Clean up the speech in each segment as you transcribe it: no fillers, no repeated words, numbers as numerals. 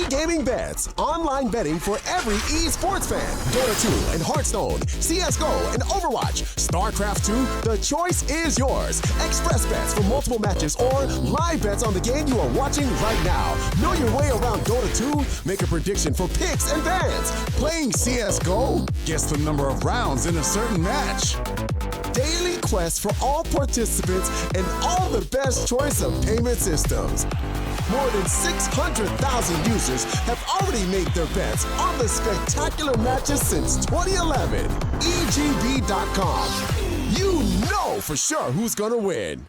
e-gaming bets, online betting for every esports fan. Dota 2 and Hearthstone, CSGO and Overwatch, StarCraft 2, the choice is yours. Express bets for multiple matches or live bets on the game you are watching right now. Know your way around Dota 2? Make a prediction for picks and bans. Playing CSGO? Guess the number of rounds in a certain match. Daily quest for all participants and all the best choice of payment systems. More than 600,000 users have already made their bets on the spectacular matches since 2011. EGB.com. You know for sure who's gonna win.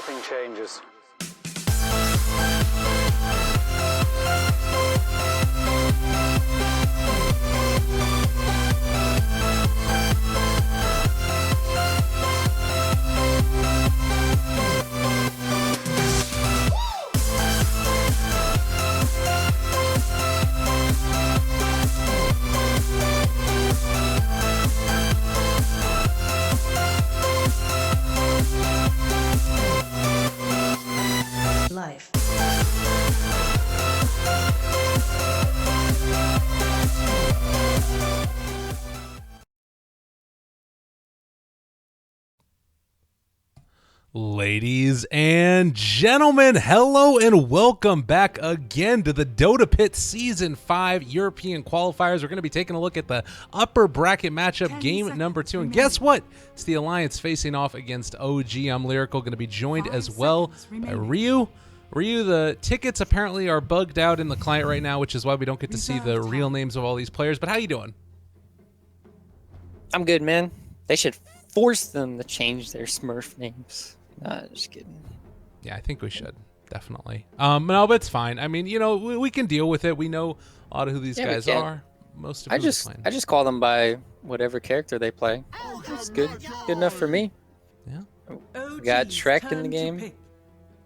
everything changes. Life. Ladies and gentlemen, hello and welcome back again to the Dota Pit Season 5 European Qualifiers. We're going to be taking a look at the upper bracket matchup, game number 2. And guess what? It's the Alliance facing off against OG. I'm Lyrical, going to be joined as well by Ryu. Ryu, the tickets apparently are bugged out in the client right now, which is why we don't get to see the real names of all these players. But how you doing? I'm good, man. They should force them to change their Smurf names. Just kidding. Yeah, I think we should. Definitely. No, but it's fine. I mean, you know, we can deal with it. We know a lot of who these guys are. Most of I just call them by whatever character they play. It's good. Good enough for me. Yeah. We got Shrek in the game.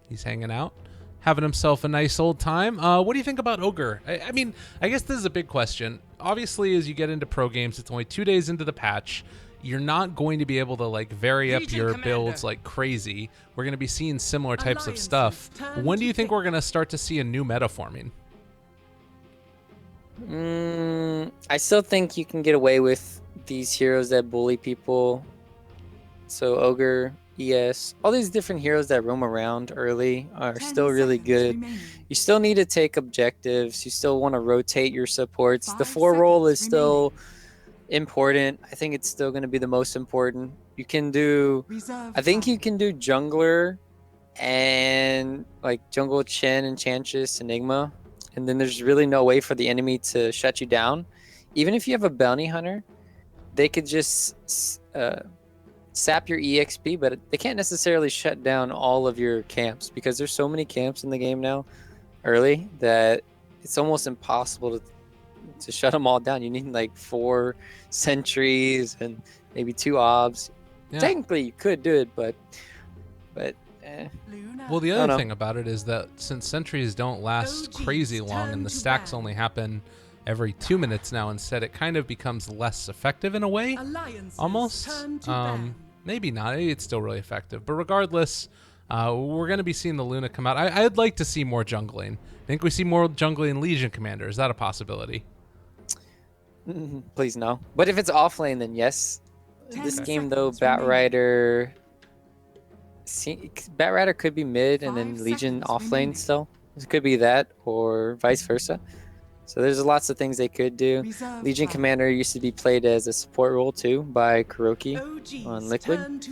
He's hanging out, having himself a nice old time. What do you think about Ogre? I mean, I guess this is a big question. Obviously, as you get into pro games, it's only 2 days into the patch. You're not going to be able to like vary up your builds like crazy. We're going to be seeing similar types of stuff. When do you think we're going to start to see a new meta forming? I still think you can get away with these heroes that bully people. So Ogre, ES, all these different heroes that roam around early are still really good. You still need to take objectives. You still want to rotate your supports. The 4 role is still important. I think it's still going to be the most important. You can do, I think you can do jungler and like jungle Chen, Enchantress, Enigma, and then there's really no way for the enemy to shut you down. Even if you have a bounty hunter, they could just sap your EXP, but they can't necessarily shut down all of your camps because there's so many camps in the game now early that it's almost impossible to shut them all down. You need like 4 sentries and maybe 2 obs. Yeah. Technically you could do it, but well, the other thing about it is that since sentries don't last crazy long and the stacks only happen every 2 minutes now, instead it kind of becomes less effective in a way. Almost. Maybe not. Maybe it's still really effective. But regardless, we're going to be seeing the Luna come out. I'd like to see more jungling. I think we see more jungling Legion Commander. Is that a possibility? Please no. But if it's off lane, then yes. This game though, Batrider could be mid and then Legion off lane still. It could be that or vice versa. So there's lots of things they could do. Legion Commander used to be played as a support role too by Kuroki on Liquid.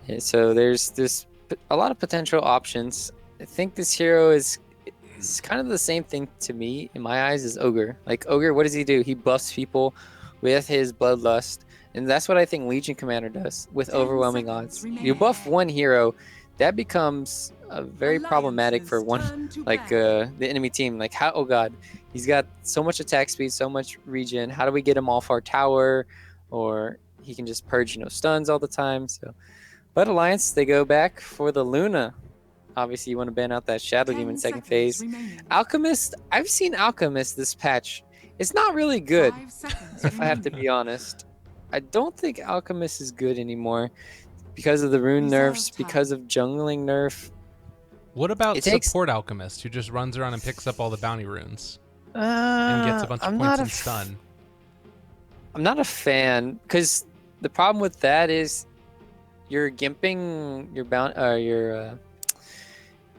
Yeah, so there's a lot of potential options. I think this hero is kind of the same thing to me in my eyes as Ogre. Like Ogre, what does he do? He buffs people with his Bloodlust, and that's what I think Legion Commander does with overwhelming odds. You buff one hero, that becomes very problematic for one the enemy team. Like how? Oh god, he's got so much attack speed, so much regen. How do we get him off our tower? Or he can just purge, stuns all the time. So, but Alliance, they go back for the Luna. Obviously, you want to ban out that Shadow Demon second phase. Alchemist, I've seen Alchemist this patch. It's not really good, if I have to be honest. I don't think Alchemist is good anymore because of the rune nerfs, because of jungling nerf. What about support Alchemist, who just runs around and picks up all the bounty runes and gets a bunch of points and stun? I'm not a fan, because the problem with that is you're gimping your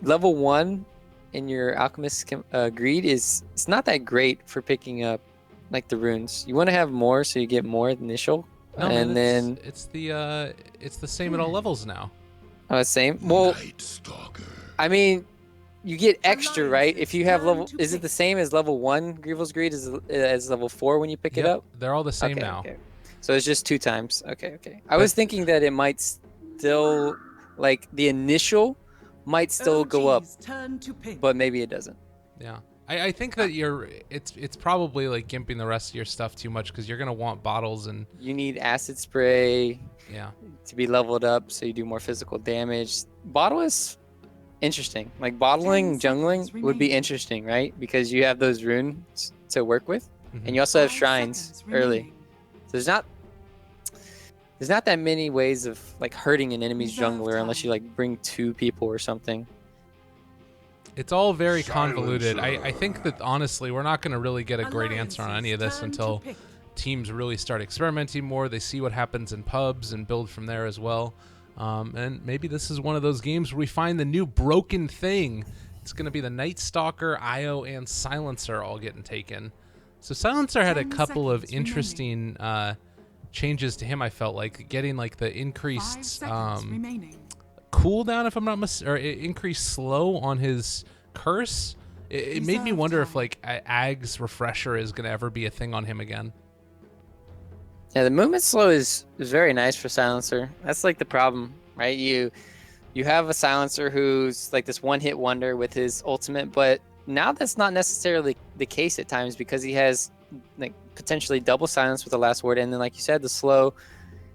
level 1 in your Alchemist greed it's not that great for picking up like the runes. You want to have more so you get more initial, no, and then it's the same at all levels now. Oh, the same. Well, I mean, you get extra, right? If you have level, is it the same as level 1 Grieval's Greed as level 4 when you pick it up? They're all the same now. Okay. So it's just 2 times. Okay. I was thinking that it might still, like the initial might still go up, but maybe it doesn't. Yeah. I think that it's probably like gimping the rest of your stuff too much because you're gonna want bottles and You need acid spray yeah. to be leveled up so you do more physical damage. Bottle is interesting. Like bottling, jungling would be interesting, right? Because you have those runes to work with, and you also have shrines early. So there's not that many ways of like hurting an enemy's jungler unless you like bring 2 people or something. It's all very convoluted. I think that honestly, we're not going to really get a great answer on any of this until teams really start experimenting more. They see what happens in pubs and build from there as well. And maybe this is one of those games where we find the new broken thing. It's going to be the Night Stalker, IO, and Silencer all getting taken. So Silencer had a couple of interesting changes to him. I felt like getting like the increased cooldown, if I'm not or increased slow on his curse. It made me wonder if like Ag's refresher is going to ever be a thing on him again. Yeah, the movement slow is very nice for Silencer. That's like the problem, right? You have a Silencer who's like this one-hit wonder with his ultimate, but now that's not necessarily the case at times because he has like potentially double silence with the last word, and then like you said, the slow.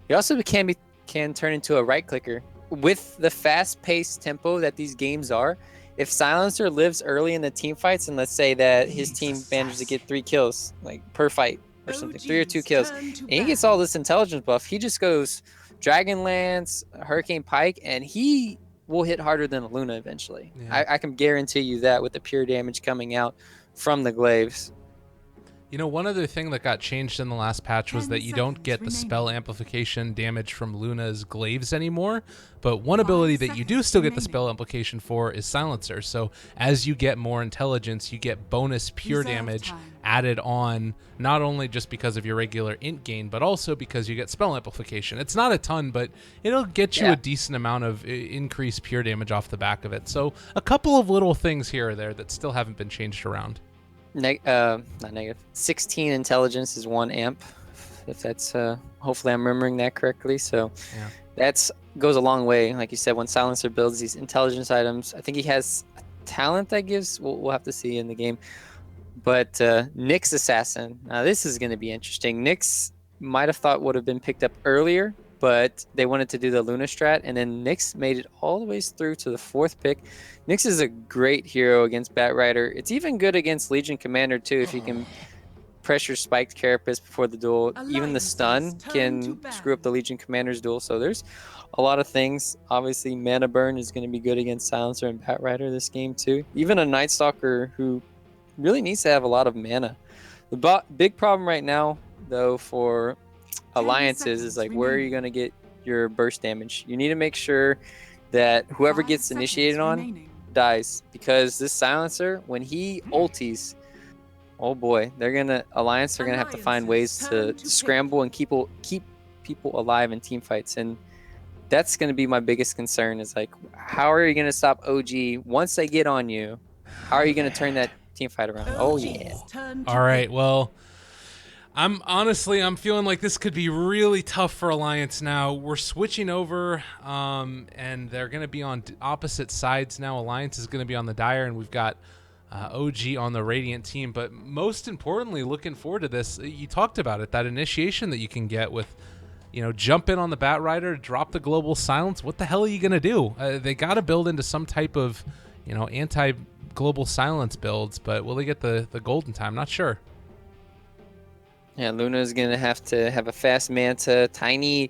He also can turn into a right clicker with the fast-paced tempo that these games are. If Silencer lives early in the team fights, and let's say that his team manages to get 3 kills like per fight or something, 3 or 2 kills, and he gets all this intelligence buff, he just goes Dragonlance, Hurricane Pike, and he will hit harder than a Luna eventually. Yeah. I can guarantee you that with the pure damage coming out from the glaives. You know, one other thing that got changed in the last patch was that you don't get the spell amplification damage from Luna's glaives anymore, but one ability that you do still get the spell amplification for is Silencer. So as you get more intelligence, you get bonus pure damage added on, not only just because of your regular int gain, but also because you get spell amplification. It's not a ton, but it'll get you a decent amount of increased pure damage off the back of it. So a couple of little things here or there that still haven't been changed around. Not negative. 16 intelligence is 1 amp. If that's hopefully I'm remembering that correctly. So that's goes a long way. Like you said, when Silencer builds these intelligence items, I think he has a talent that gives. We'll have to see in the game. But Nyx Assassin. Now this is going to be interesting. Nyx might have thought would have been picked up earlier, but they wanted to do the Luna strat, and then Nyx made it all the way through to the 4th pick. Nyx is a great hero against Batrider. It's even good against Legion Commander too if you can pressure spiked Carapace before the duel. Even the stun can screw up the Legion Commander's duel. So there's a lot of things. Obviously, Mana Burn is going to be good against Silencer and Batrider this game too. Even a Night Stalker who really needs to have a lot of mana. The big problem right now, though, for alliances is like where are you going to get your burst damage? You need to make sure that whoever gets initiated on dies, because this Silencer, when he ulties, oh boy, Alliance are gonna have to find ways to scramble and keep people alive in team fights, and that's gonna be my biggest concern. Is like, how are you gonna stop OG once they get on you? How are you gonna turn that team fight around? Oh yeah. All right, well, I'm feeling like this could be really tough for Alliance now. We're switching over, and they're going to be on opposite sides now. Alliance is going to be on the Dire, and we've got OG on the Radiant team. But most importantly, looking forward to this. You talked about it, that initiation that you can get with, jump in on the Batrider, drop the Global Silence. What the hell are you going to do? They got to build into some type of, anti-Global Silence builds, but will they get the Golden Time? Not sure. Yeah, Luna's going to have a fast Manta. Tiny,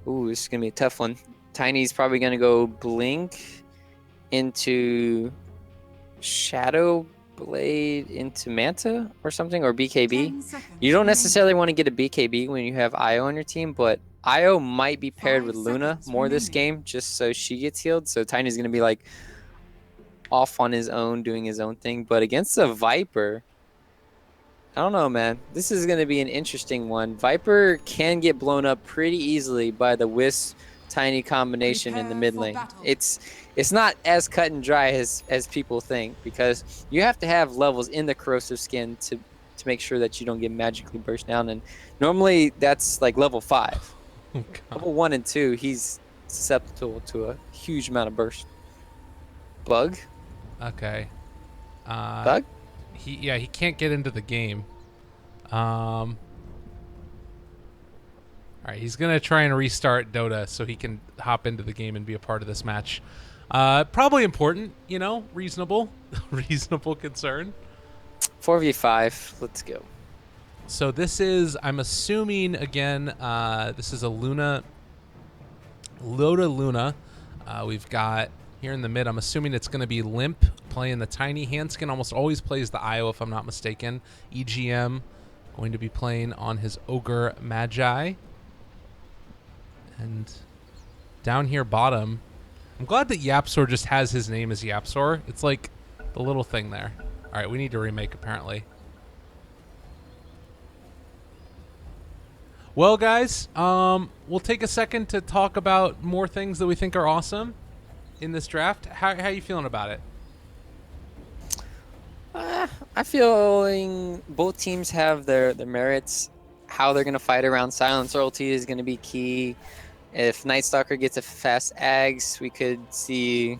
ooh, this is going to be a tough one. Tiny's probably going to go Blink into Shadow Blade into Manta or something, or BKB. You don't necessarily want to get a BKB when you have Io on your team, but Io might be paired with Luna more this game just so she gets healed. So Tiny's going to be like off on his own, doing his own thing. But against a Viper, I don't know, man. This is going to be an interesting one. Viper can get blown up pretty easily by the Wisp Tiny combination in the mid lane. It's not as cut and dry as people think, because you have to have levels in the corrosive skin to make sure that you don't get magically burst down. And normally that's like level 5. Oh, level 1 and 2, he's susceptible to a huge amount of burst. Bug? Okay. Bug? He can't get into the game. All right, he's gonna try and restart Dota so he can hop into the game and be a part of this match. Probably important, reasonable, reasonable concern. 4v5. Let's go. So this is, I'm assuming again, this is a Luna. We've got here in the mid. I'm assuming it's going to be Limp playing the Tiny. Hanskin almost always plays the IO if I'm not mistaken. EGM going to be playing on his Ogre Magi. And down here bottom, I'm glad that Yapsor just has his name as Yapsor. It's like the little thing there. All right, we need to remake apparently. Well, guys, we'll take a second to talk about more things that we think are awesome in this draft. How are you feeling about it? I feel both teams have their merits. How they're going to fight around Silence Royalty is going to be key. If Night Stalker gets a fast Ags, we could see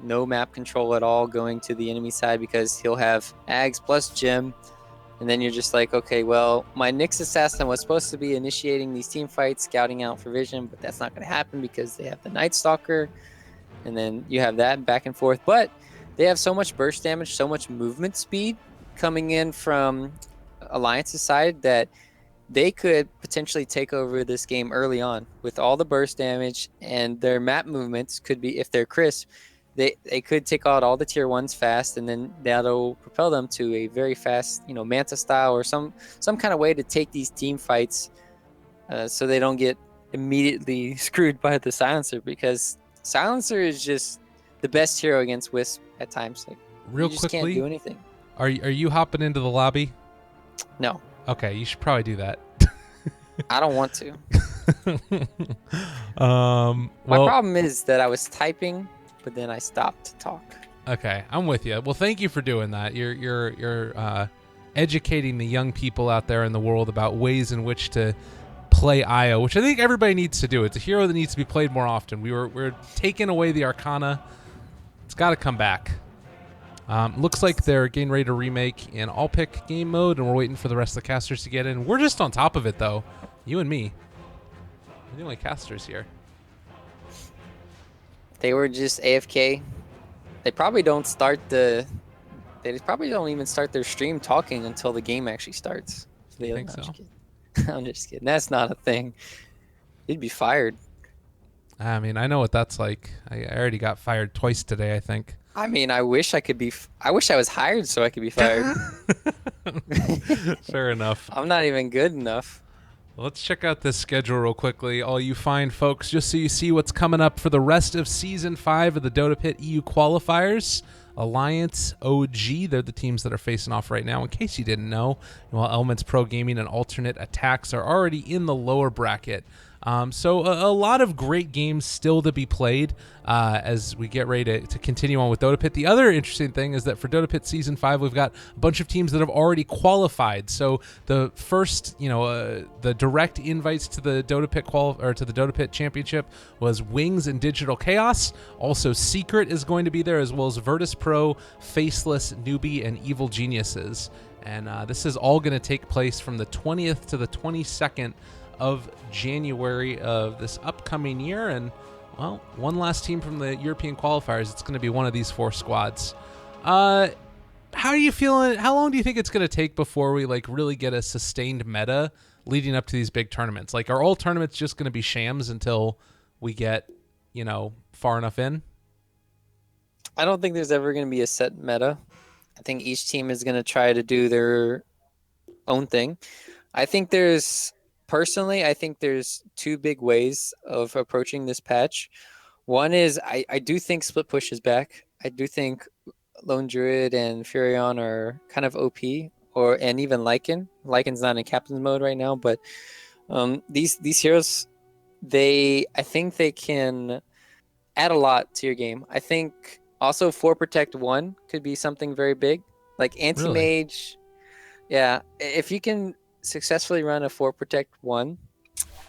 no map control at all going to the enemy side because he'll have Ags plus Gem. And then you're just like, okay, well, my Nyx Assassin was supposed to be initiating these team fights, scouting out for vision, but that's not going to happen because they have the Night Stalker. And then you have that back and forth. But they have so much burst damage, so much movement speed coming in from Alliance's side that they could potentially take over this game early on with all the burst damage, and their map movements could be, if they're crisp, they could take out all the tier 1s fast, and then that'll propel them to a very fast, Manta style or some kind of way to take these team fights so they don't get immediately screwed by the Silencer, because Silencer is just the best hero against Wisp at times. Like, Real you just quickly, can't do anything. Are you hopping into the lobby? No. Okay, you should probably do that. I don't want to. Well, My problem is that I was typing, but then I stopped to talk. Okay, I'm with you. Well, thank you for doing that. You're educating the young people out there in the world about ways in which to play IO, which I think everybody needs to do. It's a hero that needs to be played more often. We're taking away the Arcana. It's got to come back. Looks like they're getting ready to remake in all-pick game mode, and we're waiting for the rest of the casters to get in. We're just on top of it, though. You and me. We're the only casters here. They were just AFK. They probably don't They probably don't even start their stream talking until the game actually starts. You think so? I'm just kidding. That's not a thing. You'd be fired. I mean, I know what that's like. I already got fired twice today, I think. I mean, I wish I was hired so I could be fired. Fair enough. I'm not even good enough. Let's check out this schedule real quickly, all you fine folks, just so you see what's coming up for the rest of Season 5 of the Dota Pit EU qualifiers. Alliance, OG, they're the teams that are facing off right now. In case you didn't know, while Elements Pro Gaming and Alternate Attacks are already in the lower bracket. So a lot of great games still to be played as we get ready to continue on with Dota Pit. The other interesting thing is that for Dota Pit Season 5, we've got a bunch of teams that have already qualified. So the first, the direct invites to the Dota Pit to the Dota Pit Championship was Wings and Digital Chaos. Also, Secret is going to be there, as well as Virtus Pro, Faceless, Newbie, and Evil Geniuses. And this is all going to take place from the 20th to the 22nd of January of this upcoming year. And well, one last team from the European qualifiers. It's going to be one of these 4 squads. How are you feeling? How long do you think it's going to take before we really get a sustained meta leading up to these big tournaments? Are all tournaments just going to be shams until we get far enough in? I don't think there's ever going to be a set meta. I think each team is going to try to do their own thing. Personally, I think there's 2 big ways of approaching this patch. One is I do think Split Push is back. I do think Lone Druid and Furion are kind of OP, and even Lycan. Lycan's not in Captain's mode right now, but these heroes, I think they can add a lot to your game. I think also 4 Protect 1 could be something very big. Like Anti-Mage. Really? Yeah, if you can successfully run a 4 Protect 1,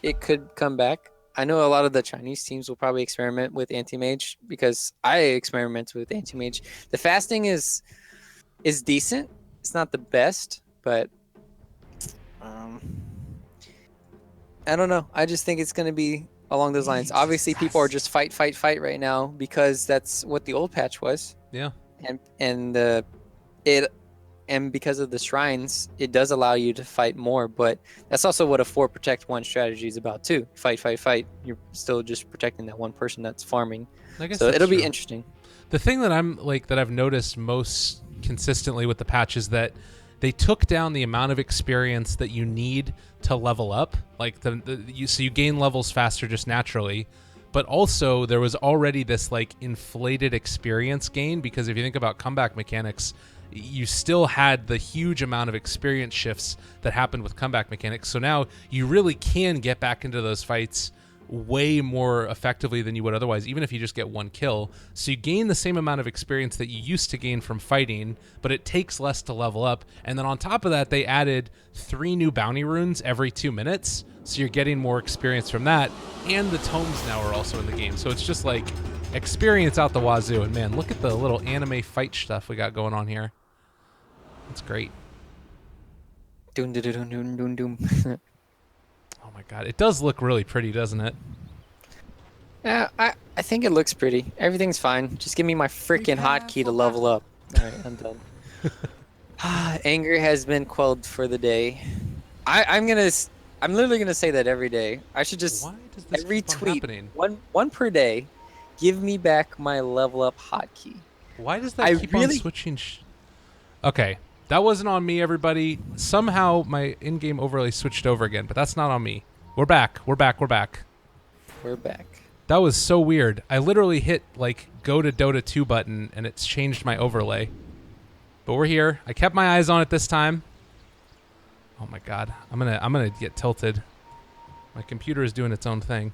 it could come back. I know a lot of the Chinese teams will probably experiment with anti-mage because I experiment with anti-mage. The fasting is decent. It's not the best, but um, I don't know. I just think it's going to be along those lines. Obviously, people are just fight, fight, fight right now because that's what the old patch was. Yeah. And because of the shrines, it does allow you to fight more, but that's also what a 4 protect 1 strategy is about too. Fight, fight, fight. You're still just protecting that one person that's farming. I guess so that's it'll be true. interesting. The thing that I've noticed most consistently with the patch is that they took down the amount of experience that you need to level up. Like so you gain levels faster just naturally, but also there was already this like inflated experience gain, because if you think about comeback mechanics, you still had the huge amount of experience shifts that happened with comeback mechanics. So now you really can get back into those fights way more effectively than you would otherwise, even if you just get 1 kill. So you gain the same amount of experience that you used to gain from fighting, but it takes less to level up. And then on top of that, they added 3 new bounty runes every 2 minutes. So you're getting more experience from that. And the tomes now are also in the game. So it's just like experience out the wazoo. And man, look at the little anime fight stuff we got going on here. That's great. Doom, doom, doom, doom, doom, doom. Oh my god, it does look really pretty, doesn't it? Yeah, I think it looks pretty. Everything's fine. Just give me my freaking hotkey to level up. All right, I'm done. Anger has been quelled for the day. I'm literally gonna say that every day. I should just Why does this every keep on tweet happening? one per day. Give me back my level up hotkey. Why does that keep on switching? Okay, that wasn't on me, everybody. Somehow my in-game overlay switched over again, but that's not on me. We're back. We're back. We're back. We're back. That was so weird. I literally hit like go to Dota 2 button and it's changed my overlay. But we're here. I kept my eyes on it this time. Oh my god. I'm gonna get tilted. My computer is doing its own thing.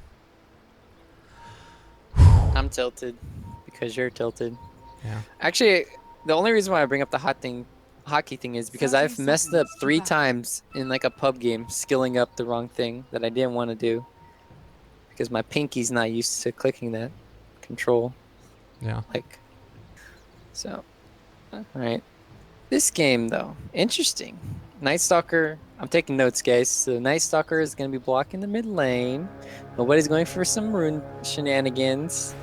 I'm tilted because you're tilted. Yeah. Actually, the only reason why I bring up the hotkey thing is because I've messed up 3 times in like a pub game, skilling up the wrong thing that I didn't want to do because my pinky's not used to clicking that control. Yeah. So, all right. This game though, interesting. Night Stalker. I'm taking notes, guys. So Night Stalker is going to be blocking the mid lane. Nobody's going for some rune shenanigans.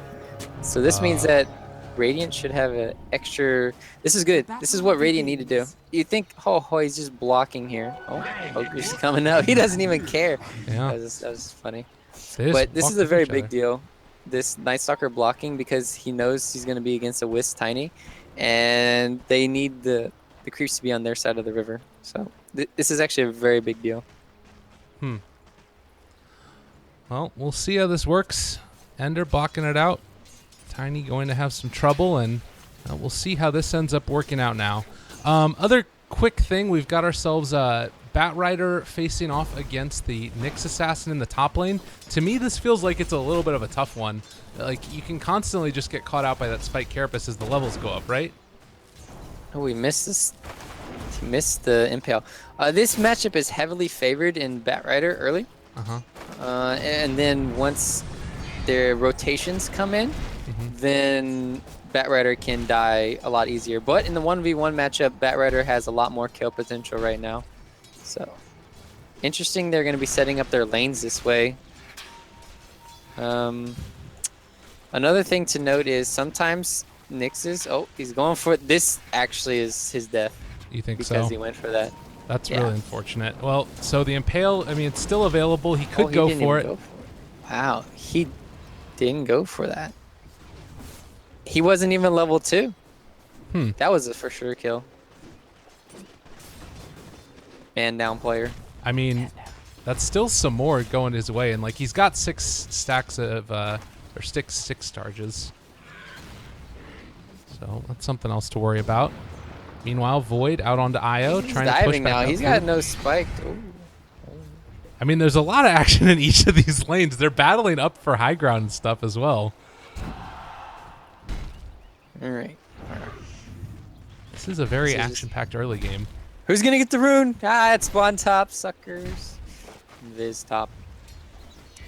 So this means that Radiant should have an extra. This is good. This is what Radiant need to do. You think, oh, he's just blocking here. Oh, Ogre's coming out. He doesn't even care. Yeah. That was funny. But this is a very big deal. This Night Stalker blocking because he knows he's going to be against a Wisp Tiny, and they need the creeps to be on their side of the river. So this is actually a very big deal. Well, we'll see how this works. Ender blocking it out. Tiny going to have some trouble, and we'll see how this ends up working out now. Other quick thing, we've got ourselves Batrider facing off against the Nyx Assassin in the top lane. To me, this feels like it's a little bit of a tough one. Like, you can constantly just get caught out by that Spike Carapace as the levels go up, right? Oh, we missed this. He missed the Impale. This matchup is heavily favored in Batrider early. And then once their rotations come in, then Batrider can die a lot easier. But in the 1v1 matchup, Batrider has a lot more kill potential right now. So, interesting they're going to be setting up their lanes this way. Another thing to note is sometimes Nyx's... Oh, he's going for it. This actually is his death. You think so? Because he went for that. That's really unfortunate. Well, so the Impale, I mean, it's still available. He could go for it. Wow, he didn't go for that. He wasn't even level 2. That was a for sure kill. Man down player. I mean, that's still some more going his way, and like he's got 6 stacks of or 6 charges. So that's something else to worry about. Meanwhile, Void out onto Io, trying to push back now. up He's through. got no spike. Ooh. I mean, there's a lot of action in each of these lanes. They're battling up for high ground and stuff as well. All right. This is a very action-packed early game. Who's gonna get the rune? Ah, it's spawn top, suckers. Viz top.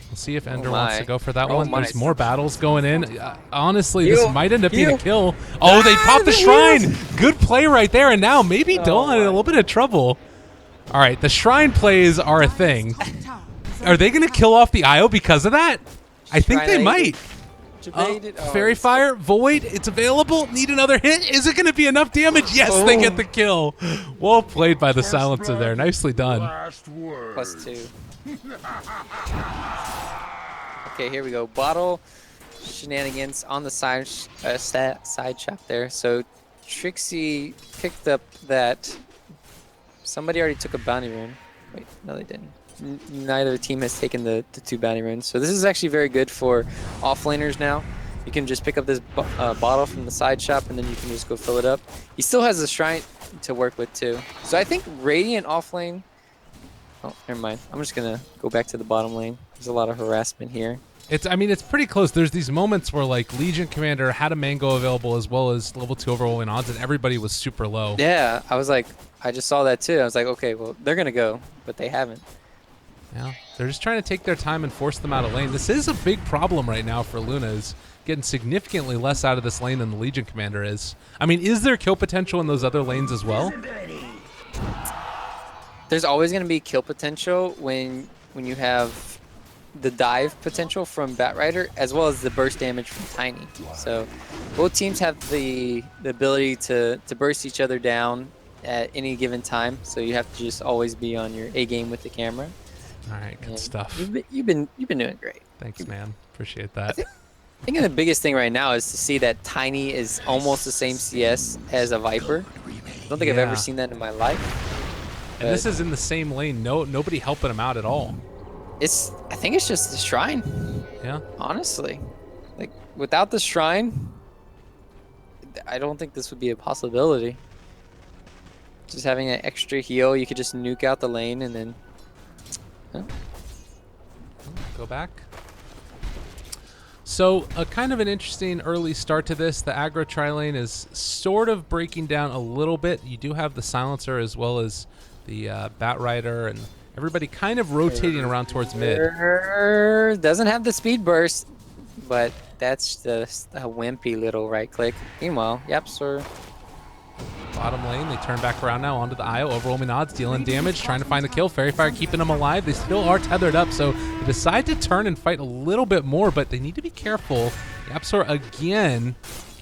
We'll see if Ender wants to go for that Oh one. my. There's more battles going in. Honestly, Heal. this might end up being a Heal. kill. Oh, they popped the the shrine. Good play right there. And now maybe Dolan in a my. little bit of trouble. All right, the shrine plays are a thing. Are they going to kill off the IO because of that? I think they might. Fairy Fire, Void, it's available. Need another hit. Is it going to be enough damage? Yes, they get the kill. Well played by the silencer there. Nicely done. +2. Okay, here we go. Bottle shenanigans on the side shop there. So Trixie picked up that. Somebody already took a bounty rune. Wait, no, they didn't. Neither team has taken the 2 bounty runes. So this is actually very good for offlaners now. You can just pick up this bottle from the side shop and then you can just go fill it up. He still has a shrine to work with too. So I think Radiant offlane. Oh, never mind. I'm just gonna go back to the bottom lane. There's a lot of harassment here. I mean, it's pretty close. There's these moments where like Legion Commander had a mango available as well as level 2 overwhelming odds, and everybody was super low. Yeah, I was like, I just saw that too. I was like, okay, well, they're gonna go, but they haven't. Yeah, they're just trying to take their time and force them out of lane. This is a big problem right now for Luna, is getting significantly less out of this lane than the Legion Commander is. I mean, is there kill potential in those other lanes as well? There's always going to be kill potential when you have the dive potential from Batrider as well as the burst damage from Tiny. So both teams have the ability to burst each other down at any given time. So you have to just always be on your A game with the camera. All right, good stuff. You've been doing great. Thanks, man. Appreciate that. I think the biggest thing right now is to see that Tiny is almost the same CS as a Viper. I don't think I've ever seen that in my life. And this is in the same lane. Nobody helping him out at all. I think it's just the shrine. Yeah. Honestly, like without the shrine, I don't think this would be a possibility. Just having an extra heal, you could just nuke out the lane and then. Go back. So a kind of an interesting early start to this. The aggro tri-lane is sort of breaking down a little bit. You do have the silencer as well as the Batrider, and everybody kind of rotating around towards mid. Doesn't have the speed burst, but that's just a wimpy little right click. Meanwhile, yep, sir. Bottom lane, they turn back around now onto the IO. Overwhelming odds, dealing damage, trying to find the kill. Fairy Fire keeping them alive. They still are tethered up, so they decide to turn and fight a little bit more, but they need to be careful. Yapsor again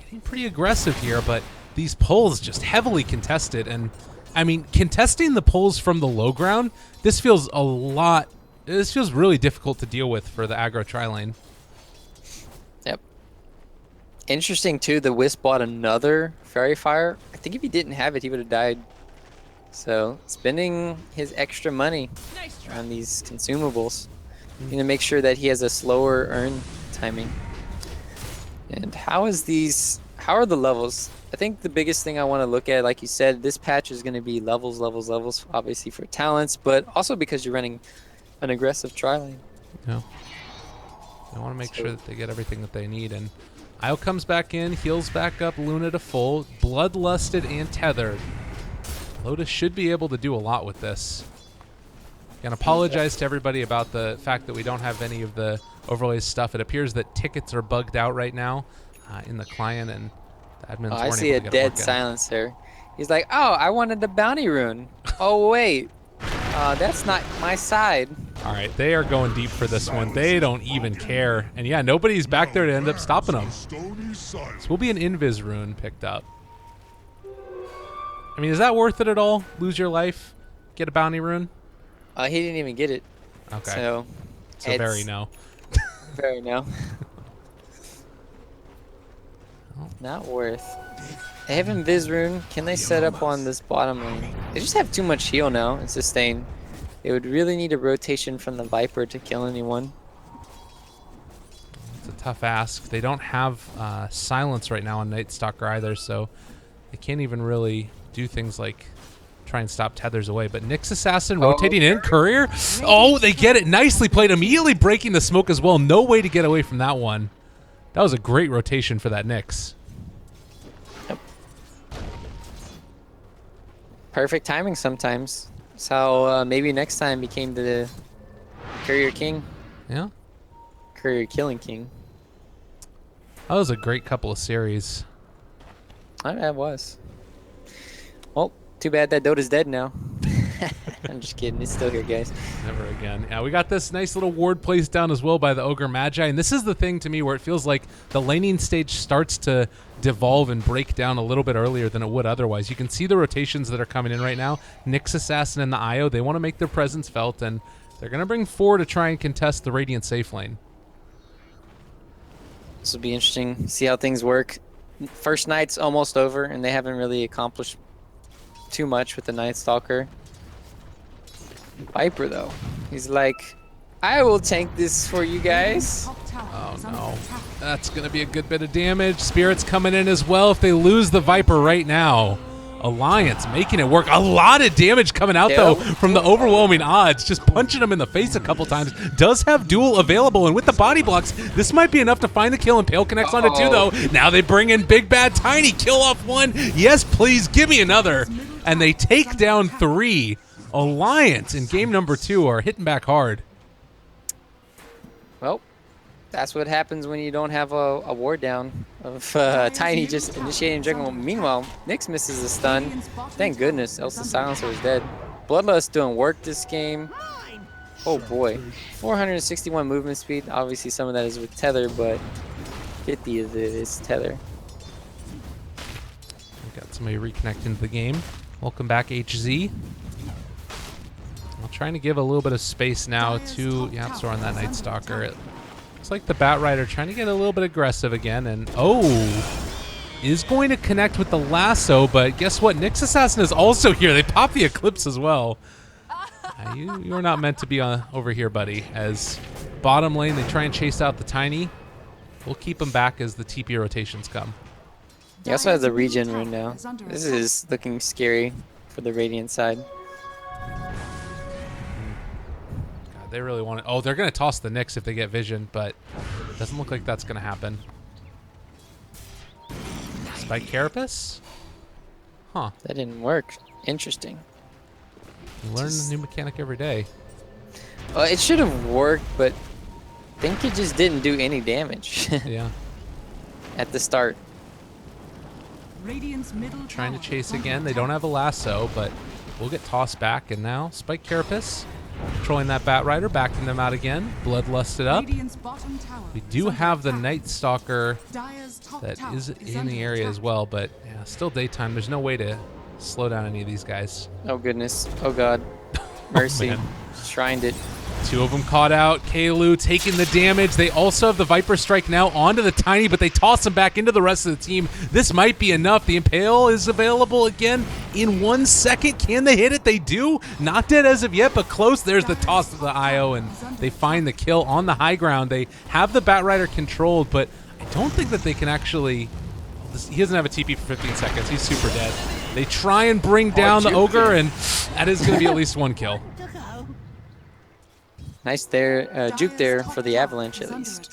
getting pretty aggressive here, but these pulls just heavily contested. And I mean, contesting the pulls from the low ground, this feels really difficult to deal with for the aggro tri-lane. Yep. Interesting too, the Wisp bought another Fairy Fire. I think if he didn't have it, he would have died. So spending his extra money on these consumables. You need to make sure that he has a slower earn timing. And how are the levels? I think the biggest thing I want to look at, like you said, this patch is going to be levels, obviously for talents, but also because you're running an aggressive tri-lane. Yeah. I want to make sure that they get everything that they need. And Io comes back in, heals back up Luna to full, bloodlusted and tethered. Lotus should be able to do a lot with this. Again, apologize to everybody about the fact that we don't have any of the overlays stuff. It appears that tickets are bugged out right now in the client, and the admins weren't able to get it working. I see a dead silencer. He's like, oh, I wanted the bounty rune. Oh, wait. That's not my side. All right, they are going deep for this one. They don't even care. And yeah, nobody's back there to end up stopping them. So will be an Invis rune picked up. I mean, is that worth it at all? Lose your life? Get a bounty rune? He didn't even get it. Okay. So very no. Very no. Not worth. They have Invis rune. Can they set up on this bottom lane? They just have too much heal now and sustain. They would really need a rotation from the Viper to kill anyone. It's a tough ask. They don't have silence right now on Night Stalker either, so they can't even really do things like try and stop tethers away. But Nyx Assassin rotating in. Courier. Oh, they get it. Nicely played. Immediately breaking the smoke as well. No way to get away from that one. That was a great rotation for that Nyx. Yep. Perfect timing sometimes. That's how maybe next time became the Courier King. Yeah. Courier killing king. That was a great couple of series. That was. Well, too bad that Dota's dead now. I'm just kidding. It's still here, guys. Never again. Yeah, we got this nice little ward placed down as well by the Ogre Magi. And this is the thing to me where it feels like the laning stage starts to devolve and break down a little bit earlier than it would otherwise. You can see the rotations that are coming in right now. Nyx Assassin and the IO, they want to make their presence felt, and they're going to bring 4 to try and contest the Radiant safe lane. This will be interesting. See how things work. First night's almost over, and they haven't really accomplished too much with the Night Stalker. Viper, though, he's like, I will tank this for you guys. Oh, no. That's going to be a good bit of damage. Spirit's coming in as well if they lose the Viper right now. Alliance making it work. A lot of damage coming out, though, from the overwhelming odds. Just punching him in the face a couple times. Does have duel available, and with the body blocks, this might be enough to find the kill. And Pale connects onto 2, though. Now they bring in Big Bad Tiny. Kill off 1. Yes, please, give me another. And they take down 3. Alliance in game number 2 are hitting back hard. Well, that's what happens when you don't have a ward down of Tiny just initiating jungle. Meanwhile, Nyx misses a stun. Thank goodness, else the silencer is dead. Bloodlust doing work this game. Oh boy, 461 movement speed. Obviously, some of that is with tether, but 50 of it is tether. We got somebody reconnecting to the game. Welcome back, HZ. I'm trying to give a little bit of space now to Yapsor on that Night Stalker. It looks like the Bat Rider trying to get a little bit aggressive again, and is going to connect with the lasso, but guess what? Nyx Assassin is also here. They pop the Eclipse as well. You are not meant to be over here, buddy. As bottom lane, they try and chase out the Tiny. We'll keep them back as the TP rotations come. He also has a regen rune now. This is looking scary for the Radiant side. They really want it. Oh, they're going to toss the Nyx if they get vision, but it doesn't look like that's going to happen. Spike Carapace? Huh. That didn't work. Interesting. You learn a new mechanic every day. Well, it should have worked, but I think it just didn't do any damage. Yeah. At the start. Trying to chase again. They don't have a lasso, but we'll get tossed back. And now Spike Carapace controlling that Bat Rider, backing them out again. Bloodlusted up. We do have the Night Stalker that is in the area as well, but yeah, still daytime. There's no way to slow down any of these guys. Oh goodness. Oh god. Mercy. Shrined it. 2 of them caught out. Kalu taking the damage. They also have the Viper Strike now onto the Tiny, but they toss him back into the rest of the team. This might be enough. The Impale is available again in 1 second. Can they hit it? They do. Not dead as of yet, but close. There's the toss of the IO, and they find the kill on the high ground. They have the Bat Rider controlled, but I don't think that they can actually... He doesn't have a TP for 15 seconds. He's super dead. They try and bring down the Ogre, and that is going to be at least 1 kill. Nice there, juke there for the Avalanche at least.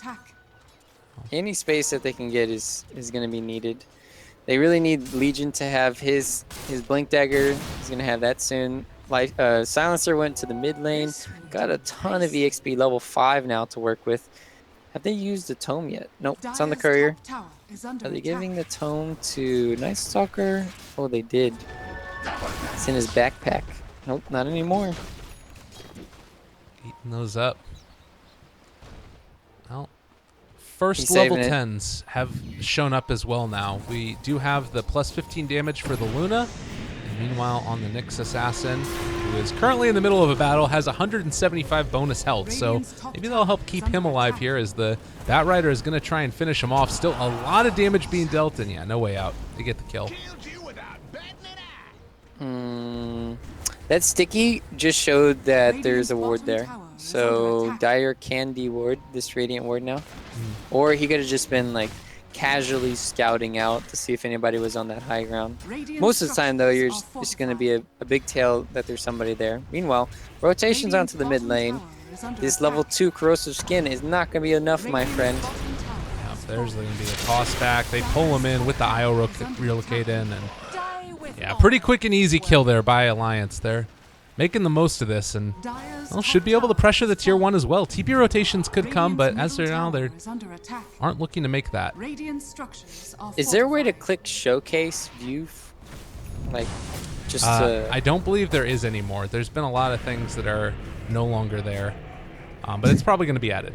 Any space that they can get is going to be needed. They really need Legion to have his Blink Dagger. He's going to have that soon. Silencer went to the mid lane. Got a ton of EXP, level 5 now to work with. Have they used the tome yet? Nope, it's on the Courier. Are they giving the tome to Night Stalker? Oh, they did. It's in his backpack. Nope, not anymore. Eating those up. Well, first level 10s have shown up as well now. We do have the plus 15 damage for the Luna. And meanwhile, on the Nyx Assassin, who is currently in the middle of a battle, has 175 bonus health. So maybe that'll help keep him alive here as the Bat Rider is going to try and finish him off. Still a lot of damage being dealt, and yeah, no way out. They get the kill. That sticky just showed that there's a ward there. So Dire can de-ward this Radiant ward now. Or he could have just been like casually scouting out to see if anybody was on that high ground. Most of the time though, you're just going to be a big tail that there's somebody there. Meanwhile, rotations onto the mid lane. This level 2 corrosive skin is not going to be enough, my friend. Yeah, there's going to be a toss back. They pull him in with the IO relocate in, and yeah, pretty quick and easy kill there by Alliance there. making the most of this, and well, should be able to pressure the tier 1 as well. TP rotations could come, but as they're now, they aren't looking to make that. Is there a way to click showcase view? Like, just to... I don't believe there is anymore. There's been a lot of things that are no longer there, but it's probably going to be added.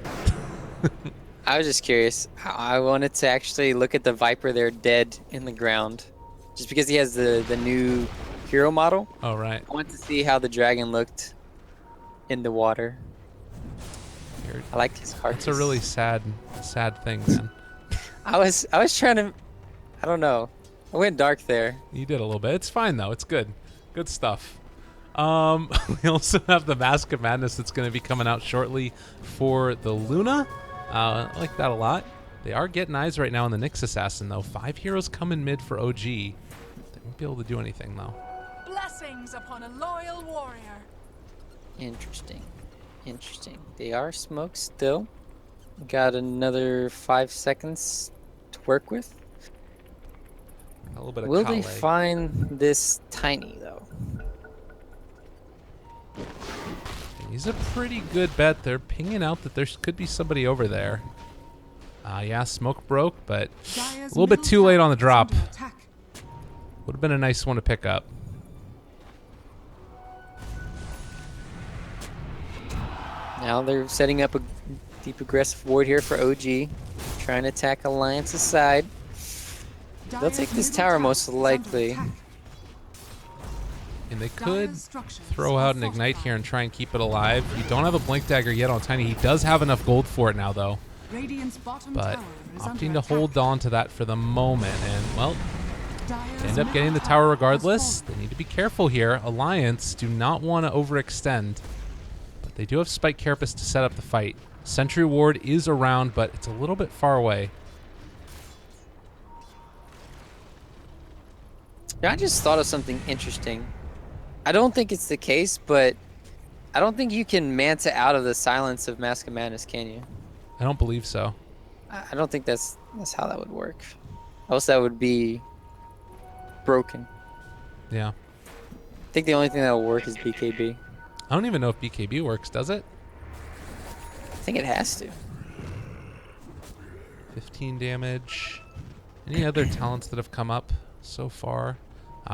I was just curious. I wanted to actually look at the Viper there dead in the ground, just because he has the new hero model. Oh, right. I wanted to see how the dragon looked in the water. I like his carcass. It's a really sad thing, man. I was trying to, I don't know. I went dark there. You did a little bit. It's fine though. It's good. Good stuff. We also have the Mask of Madness that's going to be coming out shortly for the Luna. I like that a lot. They are getting eyes right now on the Nyx Assassin though. 5 heroes coming mid for OG. They won't be able to do anything though. Blessings upon a loyal warrior. Interesting. They are smoked still. Got another 5 seconds to work with. A little bit of Will Kale. they find this Tiny though? He's a pretty good bet. They're pinging out that there could be somebody over there. Yeah, smoke broke, but a little bit too late on the drop. Would have been a nice one to pick up. Now they're setting up a deep aggressive ward here for OG. Trying to attack Alliance's side. They'll take this tower most likely. And they could throw out an Ignite here and try and keep it alive. You don't have a Blink Dagger yet on Tiny. He does have enough gold for it now, though. But opting to hold on to that for the moment. And, well, they end up getting the tower regardless. They need to be careful here. Alliance do not want to overextend. But they do have Spike Carapace to set up the fight. Sentry Ward is around, but it's a little bit far away. I just thought of something interesting. I don't think it's the case, but I don't think you can Manta out of the silence of Mask of Madness, can you? I don't believe so. I don't think that's how that would work. Else that would be broken. Yeah. I think the only thing that will work is BKB. I don't even know if BKB works, does it? I think it has to. 15 damage. Any other talents that have come up so far?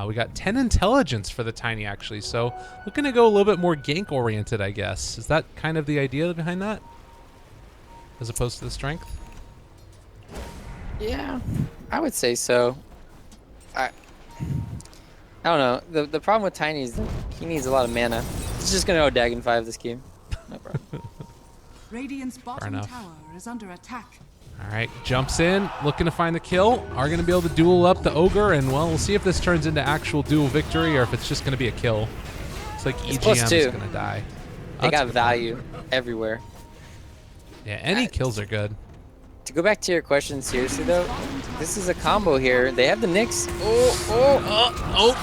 We got 10 intelligence for the Tiny, actually. So looking to go a little bit more gank-oriented, I guess. Is that kind of the idea behind that? As opposed to the strength? Yeah, I would say so. I don't know. The problem with Tiny is that he needs a lot of mana. He's just going to go Dagon 5 this game. No problem. Radiant's bottom tower is under attack. All right, jumps in, looking to find the kill. Are going to be able to duel up the Ogre, and, well, we'll see if this turns into actual duel victory or if it's just going to be a kill. It's like EGM is going to die. They got value everywhere. Yeah, any kills are good. To go back to your question seriously, though, this is a combo here. They have the Nyx.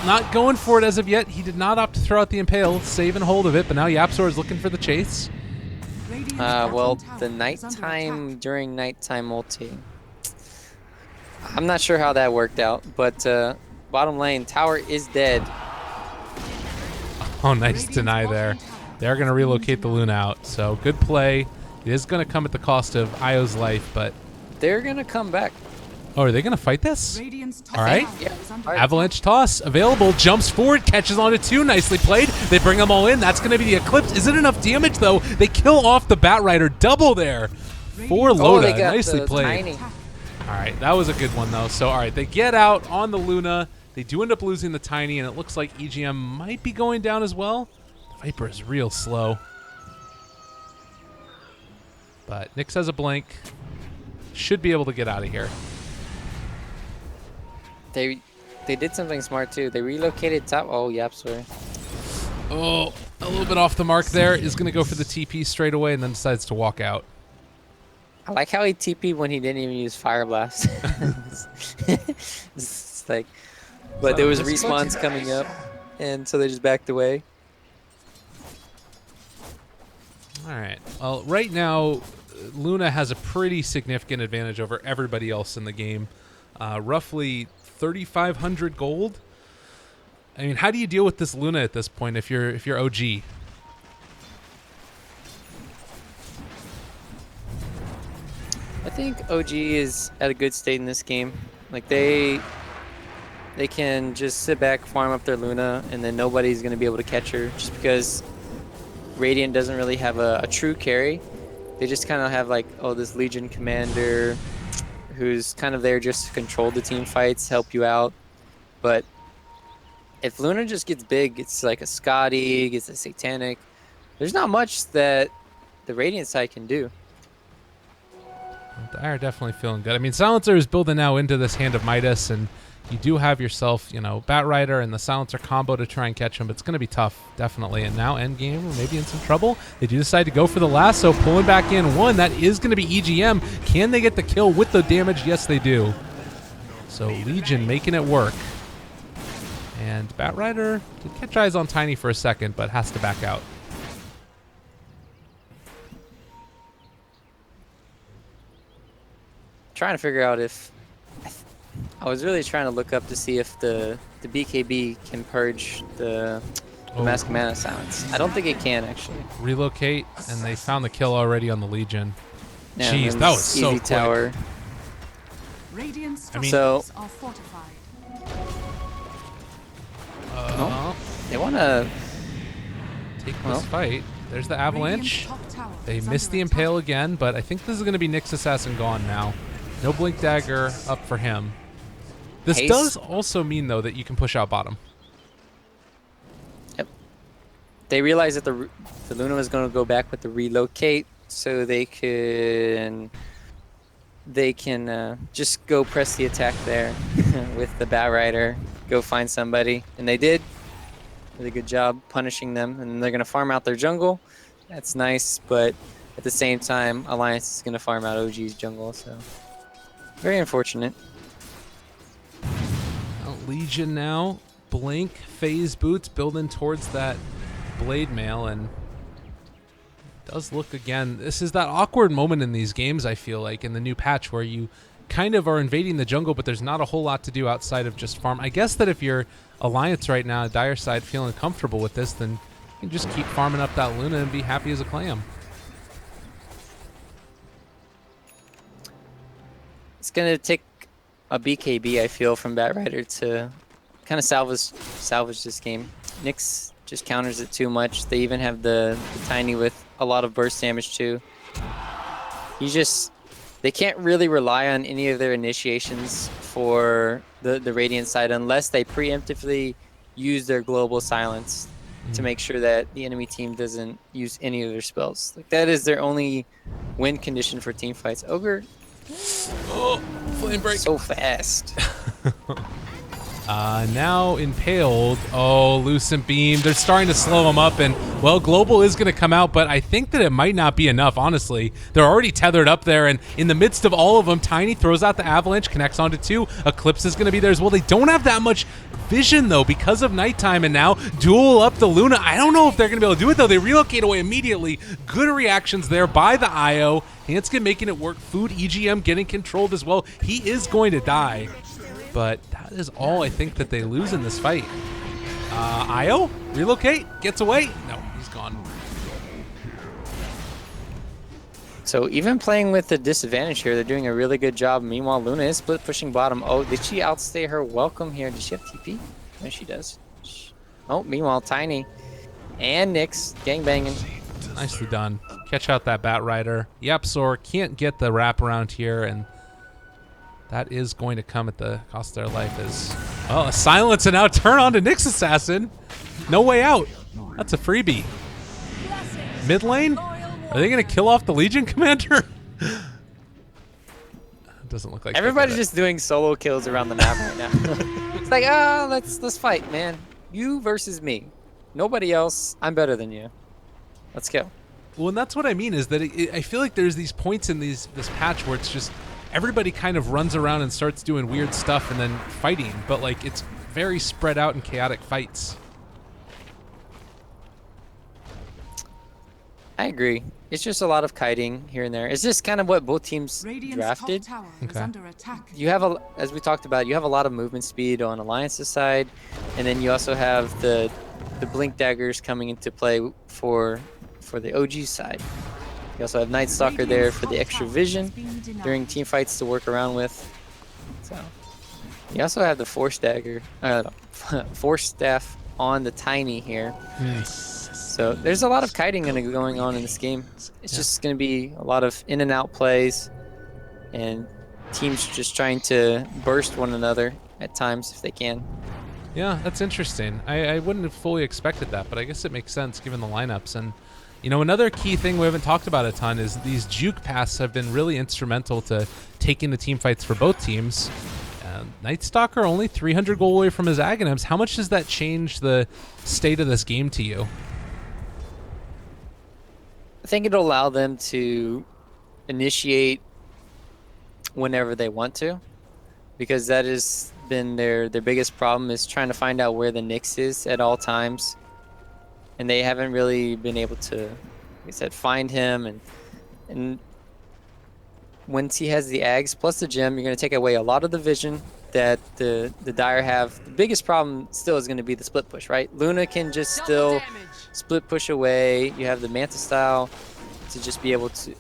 Not going for it as of yet. He did not opt to throw out the Impale, saving hold of it, but now Yapzor is looking for the chase. Well, the nighttime during nighttime ulti. I'm not sure how that worked out, but bottom lane, tower is dead. Oh, nice deny there. They're going to relocate the Luna out, so good play. It is going to come at the cost of Io's life, but... They're going to come back. Oh, are they going to fight this? All right. Yeah. Avalanche toss available. Jumps forward. Catches onto 2. Nicely played. They bring them all in. That's going to be the Eclipse. Isn't enough damage, though. They kill off the Bat Rider. Double there for Loda. Nicely played. Tiny. All right. That was a good one, though. So, all right. They get out on the Luna. They do end up losing the Tiny, and it looks like EGM might be going down as well. The Viper is real slow. But Nyx has a blink. Should be able to get out of here. They did something smart too. They relocated top. Oh, Yapzor. Oh, a little bit off the mark there. Is going to go for the TP straight away and then decides to walk out. I like how he TP'd when he didn't even use Fire Blast. It's like, but there was respawns coming up, and so they just backed away. All right. Well, right now, Luna has a pretty significant advantage over everybody else in the game. Roughly 3,500 gold. I mean, how do you deal with this Luna at this point if you're OG? I think OG is at a good state in this game. Like they can just sit back, farm up their Luna, and then nobody's going to be able to catch her just because Radiant doesn't really have a true carry. They just kind of have like, oh, this Legion commander who's kind of there just to control the team fights, help you out. But if Luna just gets big, it's like a Scotty, gets a Satanic. There's not much that the Radiant side can do. They are definitely feeling good. I mean, Silencer is building now into this Hand of Midas, and you do have yourself, you know, Bat Rider and the Silencer combo to try and catch him, but it's going to be tough, definitely. And now endgame, maybe in some trouble. They do decide to go for the lasso, pulling back in one. That is going to be EGM. Can they get the kill with the damage? Yes, they do. So Legion making it work. And Bat Rider did catch eyes on Tiny for a second, but has to back out. Trying to figure out if I was really trying to look up to see if the BKB can purge the Mask of Mana silence. I don't think it can actually. Relocate, and they found the kill already on the Legion. Yeah, Jeez, that was so easy quick. tower. Radiant I mean- structures are fortified. They want to. Take this fight. There's the Avalanche. Radiant's top tower They is missed under the attack. Impale again, but I think this is going to be Nyx Assassin gone now. No Blink Dagger up for him. This Haste. does also mean, though, that you can push out bottom. Yep. They realized that the Luna was going to go back with the relocate, so they can just go press the attack there with the Bat Rider, go find somebody, and they did. Really good job punishing them, and they're going to farm out their jungle. That's nice, but at the same time, Alliance is going to farm out OG's jungle, so very unfortunate. Well, Legion now. Blink, phase boots, building towards that blade mail, and does look again. This is that awkward moment in these games, I feel like, in the new patch where you kind of are invading the jungle, but there's not a whole lot to do outside of just farm. I guess that if you're Alliance right now, Dire side, feeling comfortable with this, then you can just keep farming up that Luna and be happy as a clam. It's going to take a BKB, I feel, from Bat Rider to kind of salvage this game. Nyx just counters it too much. They even have the Tiny with a lot of burst damage too. They can't really rely on any of their initiations for the Radiant side unless they preemptively use their global silence to make sure that the enemy team doesn't use any of their spells. Like, that is their only win condition for team fights. Ogre, Oh, flame break. so fast. Now impaled. Oh, Lucent Beam. They're starting to slow him up, and, well, Global is going to come out, but I think that it might not be enough, honestly. They're already tethered up there, and in the midst of all of them, Tiny throws out the Avalanche, connects onto two. Eclipse is going to be there as well. They don't have that much vision, though, because of nighttime, and now duel up the Luna. I don't know if they're going to be able to do it, though. They relocate away immediately. Good reactions there by the IO. Hanskin making it work. Food EGM getting controlled as well. He is going to die. But that is all I think that they lose in this fight. IO, relocate, gets away. No, he's gone. So even playing with the disadvantage here, they're doing a really good job. Meanwhile, Luna is split pushing bottom. Oh, did she outstay her welcome here? Does she have TP? No, she does. Oh, meanwhile, Tiny and Nyx gangbanging. Nicely done. Catch out that Bat Rider. Yapsor can't get the wraparound here, and that is going to come at the cost of their life as, well, a silence and now turn on to Nyx Assassin. No way out. That's a freebie. Mid lane? Are they going to kill off the Legion commander? Doesn't look like Everybody's just doing solo kills around the map right now. It's like, let's fight, man. You versus me. Nobody else. I'm better than you. Let's go. Well, and that's what I mean is that I feel like there's these points in this patch where it's just everybody kind of runs around and starts doing weird stuff and then fighting, but like it's very spread out and chaotic fights. I agree. It's just a lot of kiting here and there. It's just kind of what both teams Radiant's drafted. top tower is under attack. You have as we talked about, you have a lot of movement speed on Alliance's side, and then you also have the blink daggers coming into play for the OG side. You also have Night Stalker there for the extra vision during team fights to work around with. So you also have the Force Dagger, Force Staff on the Tiny here. So there's a lot of kiting going on in this game. It's just going to be a lot of in and out plays, and teams just trying to burst one another at times if they can. Yeah, that's interesting. I wouldn't have fully expected that, but I guess it makes sense given the lineups. And, you know, another key thing we haven't talked about a ton is these juke paths have been really instrumental to taking the team fights for both teams. Night Stalker only 300 gold away from his Aghanims. How much does that change the state of this game to you? I think it'll allow them to initiate whenever they want to, because that has been their biggest problem, is trying to find out where the Nyx is at all times, and they haven't really been able to, like I said, find him. And once he has the Ags plus the gem, you're going to take away a lot of the vision that the Dire have. The biggest problem still is going to be the split push, right? Luna can just still split push away. You have the Manta style to just be able to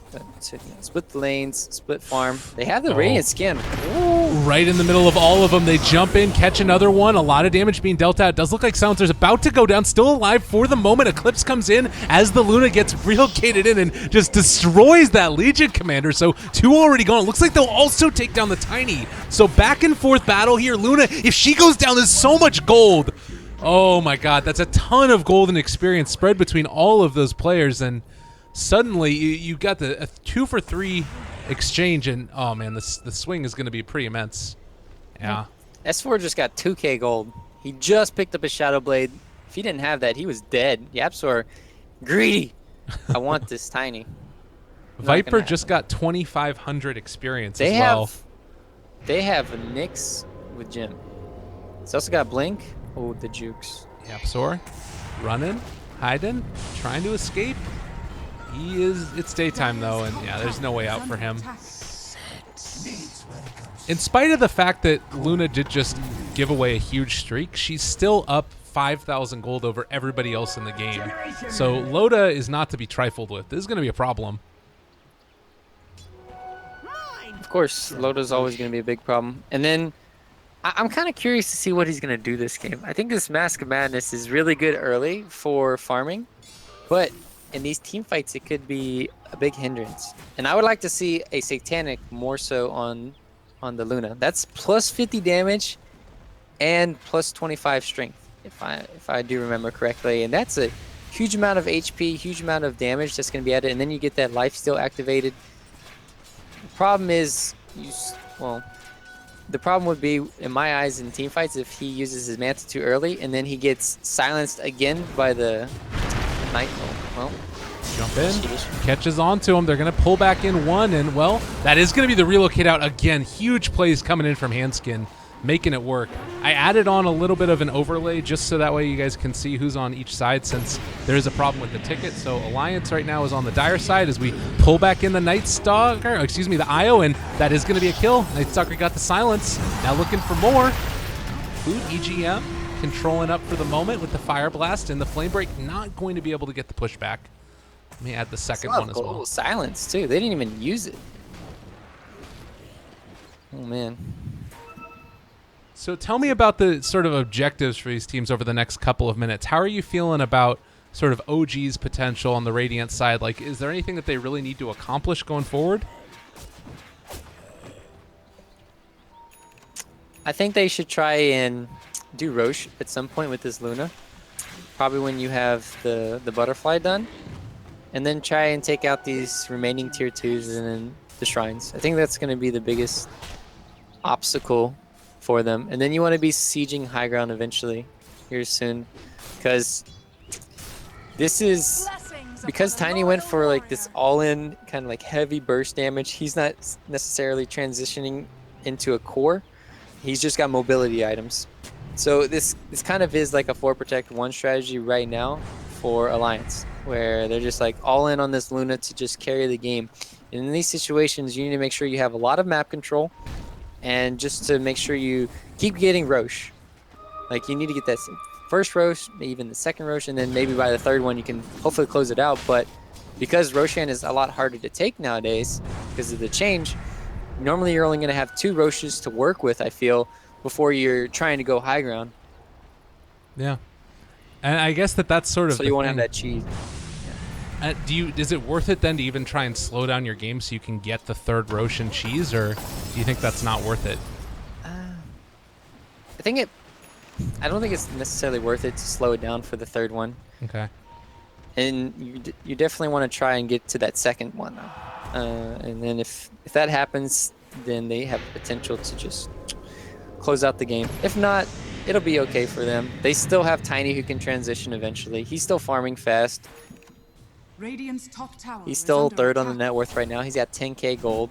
split the lanes, split farm. They have the Radiant skin. Ooh. Right in the middle of all of them. They jump in, catch another one. A lot of damage being dealt out. It does look like Silencer's about to go down, still alive for the moment. Eclipse comes in as the Luna gets relocated in and just destroys that Legion commander. So 2 already gone. It looks like they'll also take down the Tiny. So back and forth battle here. Luna, if she goes down, there's so much gold. Oh my god, that's a ton of golden experience spread between all of those players, and suddenly you got a 2 for 3 exchange, and oh man, the swing is going to be pretty immense. Yeah. S4 just got 2k gold. He just picked up a Shadow Blade. If he didn't have that, he was dead. Yapsor, greedy. I want this Tiny. Viper just got 2,500 experience as well. They have a Nyx with Jim. It's also got Blink. Oh, the jukes. Yapsor running, hiding, trying to escape. It's daytime though, and yeah, there's no way out for him. In spite of the fact that Luna did just give away a huge streak, she's still up 5,000 gold over everybody else in the game. So Loda is not to be trifled with. This is going to be a problem. Of course, Loda's always going to be a big problem. And then I'm kind of curious to see what he's going to do this game. I think this Mask of Madness is really good early for farming, but in these team fights, it could be a big hindrance. And I would like to see a Satanic more so on the Luna. That's plus 50 damage and plus 25 strength, if I do remember correctly. And that's a huge amount of HP, huge amount of damage that's going to be added. And then you get that life steal activated. The problem is, the problem would be, in my eyes, in team fights, if he uses his Manta too early and then he gets silenced again by the Night. Well, jump in, catches onto him. They're going to pull back in one, and well, that is going to be the relocate out again. Huge plays coming in from Handskin, making it work. I added on a little bit of an overlay just so that way you guys can see who's on each side, since there is a problem with the ticket. So Alliance right now is on the Dire side as we pull back in the Night Stalker, excuse me, the IO, and that is going to be a kill. Night Stalker got the silence. Now looking for more. Food EGM controlling up for the moment with the Fire Blast, and the Flame Break not going to be able to get the pushback. Let me add the second one as well. Silence too. They didn't even use it. Oh man. So tell me about the sort of objectives for these teams over the next couple of minutes. How are you feeling about sort of OG's potential on the Radiant side? Like, is there anything that they really need to accomplish going forward? I think they should try and do Roche at some point with this Luna. Probably when you have the butterfly done. And then try and take out these remaining tier 2s and then the shrines. I think that's going to be the biggest obstacle for them. And then you want to be sieging high ground eventually here soon. Because this is... Because Tiny went for like this all-in kind of like heavy burst damage, he's not necessarily transitioning into a core. He's just got mobility items. So this kind of is like a 4 protect 1 strategy right now for Alliance. where they're just like all in on this Luna to just carry the game. And in these situations, you need to make sure you have a lot of map control, and just to make sure you keep getting Roche. Like, you need to get that first Roche, even the second Roche, and then maybe by the third one you can hopefully close it out. But because Roshan is a lot harder to take nowadays because of the change, normally you're only going to have 2 Roches to work with, I feel, before you're trying to go high ground. Yeah. And I guess that's sort of so you won't have that cheese. Is it worth it then to even try and slow down your game so you can get the third Roshan cheese, or do you think that's not worth it? I don't think it's necessarily worth it to slow it down for the third one. Okay. And you definitely want to try and get to that second one. And then if that happens, then they have the potential to just close out the game. If not, it'll be okay for them. They still have Tiny who can transition eventually. He's still farming fast. Radiant's top tower He's still is third under on the net worth right now. He's got 10k gold.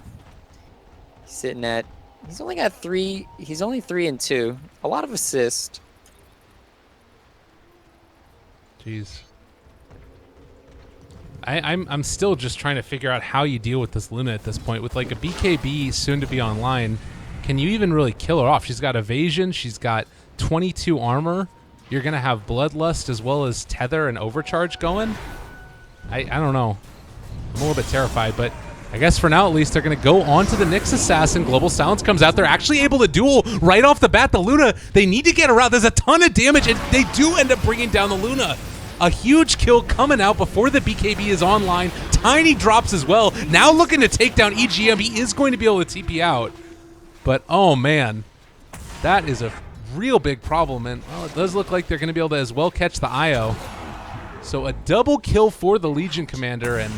He's sitting at, he's only got 3, he's only 3 and 2. A lot of assists. Jeez. I'm still just trying to figure out how you deal with this Luna at this point. With like a BKB soon to be online, can you even really kill her off? She's got evasion, she's got 22 armor. You're gonna have Bloodlust as well as Tether and Overcharge going. I don't know. I'm a little bit terrified, but I guess for now at least they're gonna go on to the Nyx Assassin. Global Silence comes out. They're actually able to duel right off the bat. The Luna, they need to get her out. There's a ton of damage, and they do end up bringing down the Luna. A huge kill coming out before the BKB is online. Tiny drops as well. Now looking to take down EGM. He is going to be able to TP out. But, oh, man. That is a real big problem. And, well, it does look like they're going to be able to as well catch the IO. So a double kill for the Legion Commander. And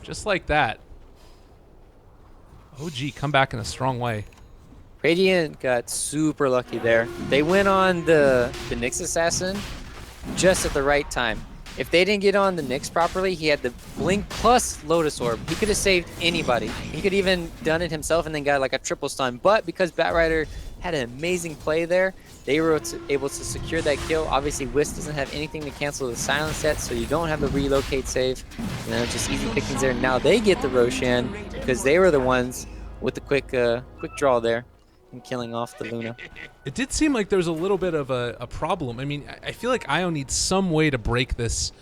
just like that, OG come back in a strong way. Radiant got super lucky there. They went on the Nyx Assassin just at the right time. If they didn't get on the Nyx properly, he had the Blink plus Lotus Orb. He could have saved anybody. He could even done it himself and then got like a triple stun. But because Batrider had an amazing play there, they were able to secure that kill. Obviously, Wisp doesn't have anything to cancel the silence set, so you don't have the relocate save. You know, just easy pickings there. Now they get the Roshan because they were the ones with the quick draw there and killing off the Luna. It did seem like there was a little bit of a problem. I mean, I feel like Io needs some way to break this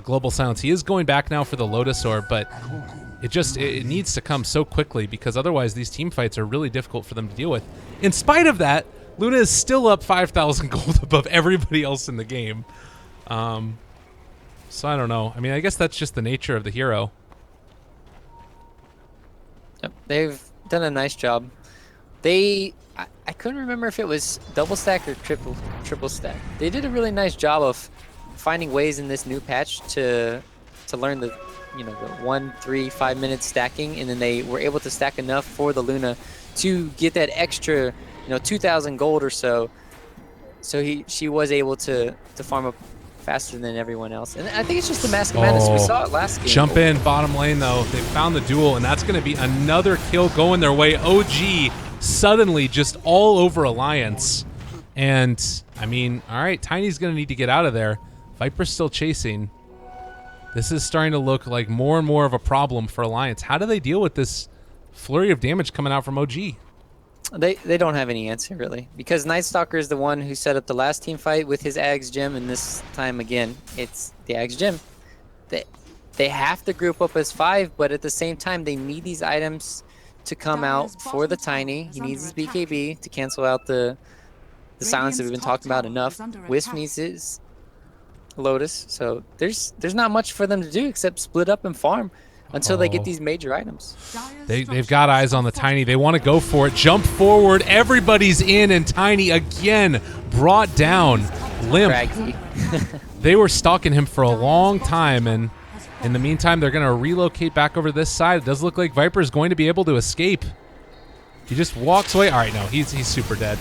global silence. He is going back now for the Lotus Orb, but it needs to come so quickly because otherwise these team fights are really difficult for them to deal with. In spite of that, Luna is still up 5,000 gold above everybody else in the game. So I don't know. I mean, I guess that's just the nature of the hero. Yep, they've done a nice job. I couldn't remember if it was double stack or triple stack. They did a really nice job of finding ways in this new patch to learn the, you know, the 1, 3, 5 minute stacking, and then they were able to stack enough for the Luna to get that extra, you know, 2,000 gold or so. So she was able to farm up faster than everyone else. And I think it's just the Mask of Madness. We saw it last game. Jump in bottom lane though. They found the duel, and that's going to be another kill going their way. OG suddenly just all over Alliance. And I mean, all right, Tiny's going to need to get out of there. Viper's still chasing. This is starting to look like more and more of a problem for Alliance. How do they deal with this flurry of damage coming out from OG? They don't have any answer, really, because Night Stalker is the one who set up the last team fight with his Ags Gem, and this time again, it's the Ags Gem. They have to group up as 5, but at the same time, they need these items to come out for the Tiny. He needs his BKB to cancel out the silence that we've been talking about enough. Wisp needs his Lotus, so there's not much for them to do except split up and farm until they get these major items. They've got eyes on the Tiny. They want to go for it. Jump forward. Everybody's in, and Tiny again brought down. Limp. They were stalking him for a long time, and in the meantime, they're going to relocate back over to this side. It does look like Viper's going to be able to escape. He just walks away. All right, no, he's super dead.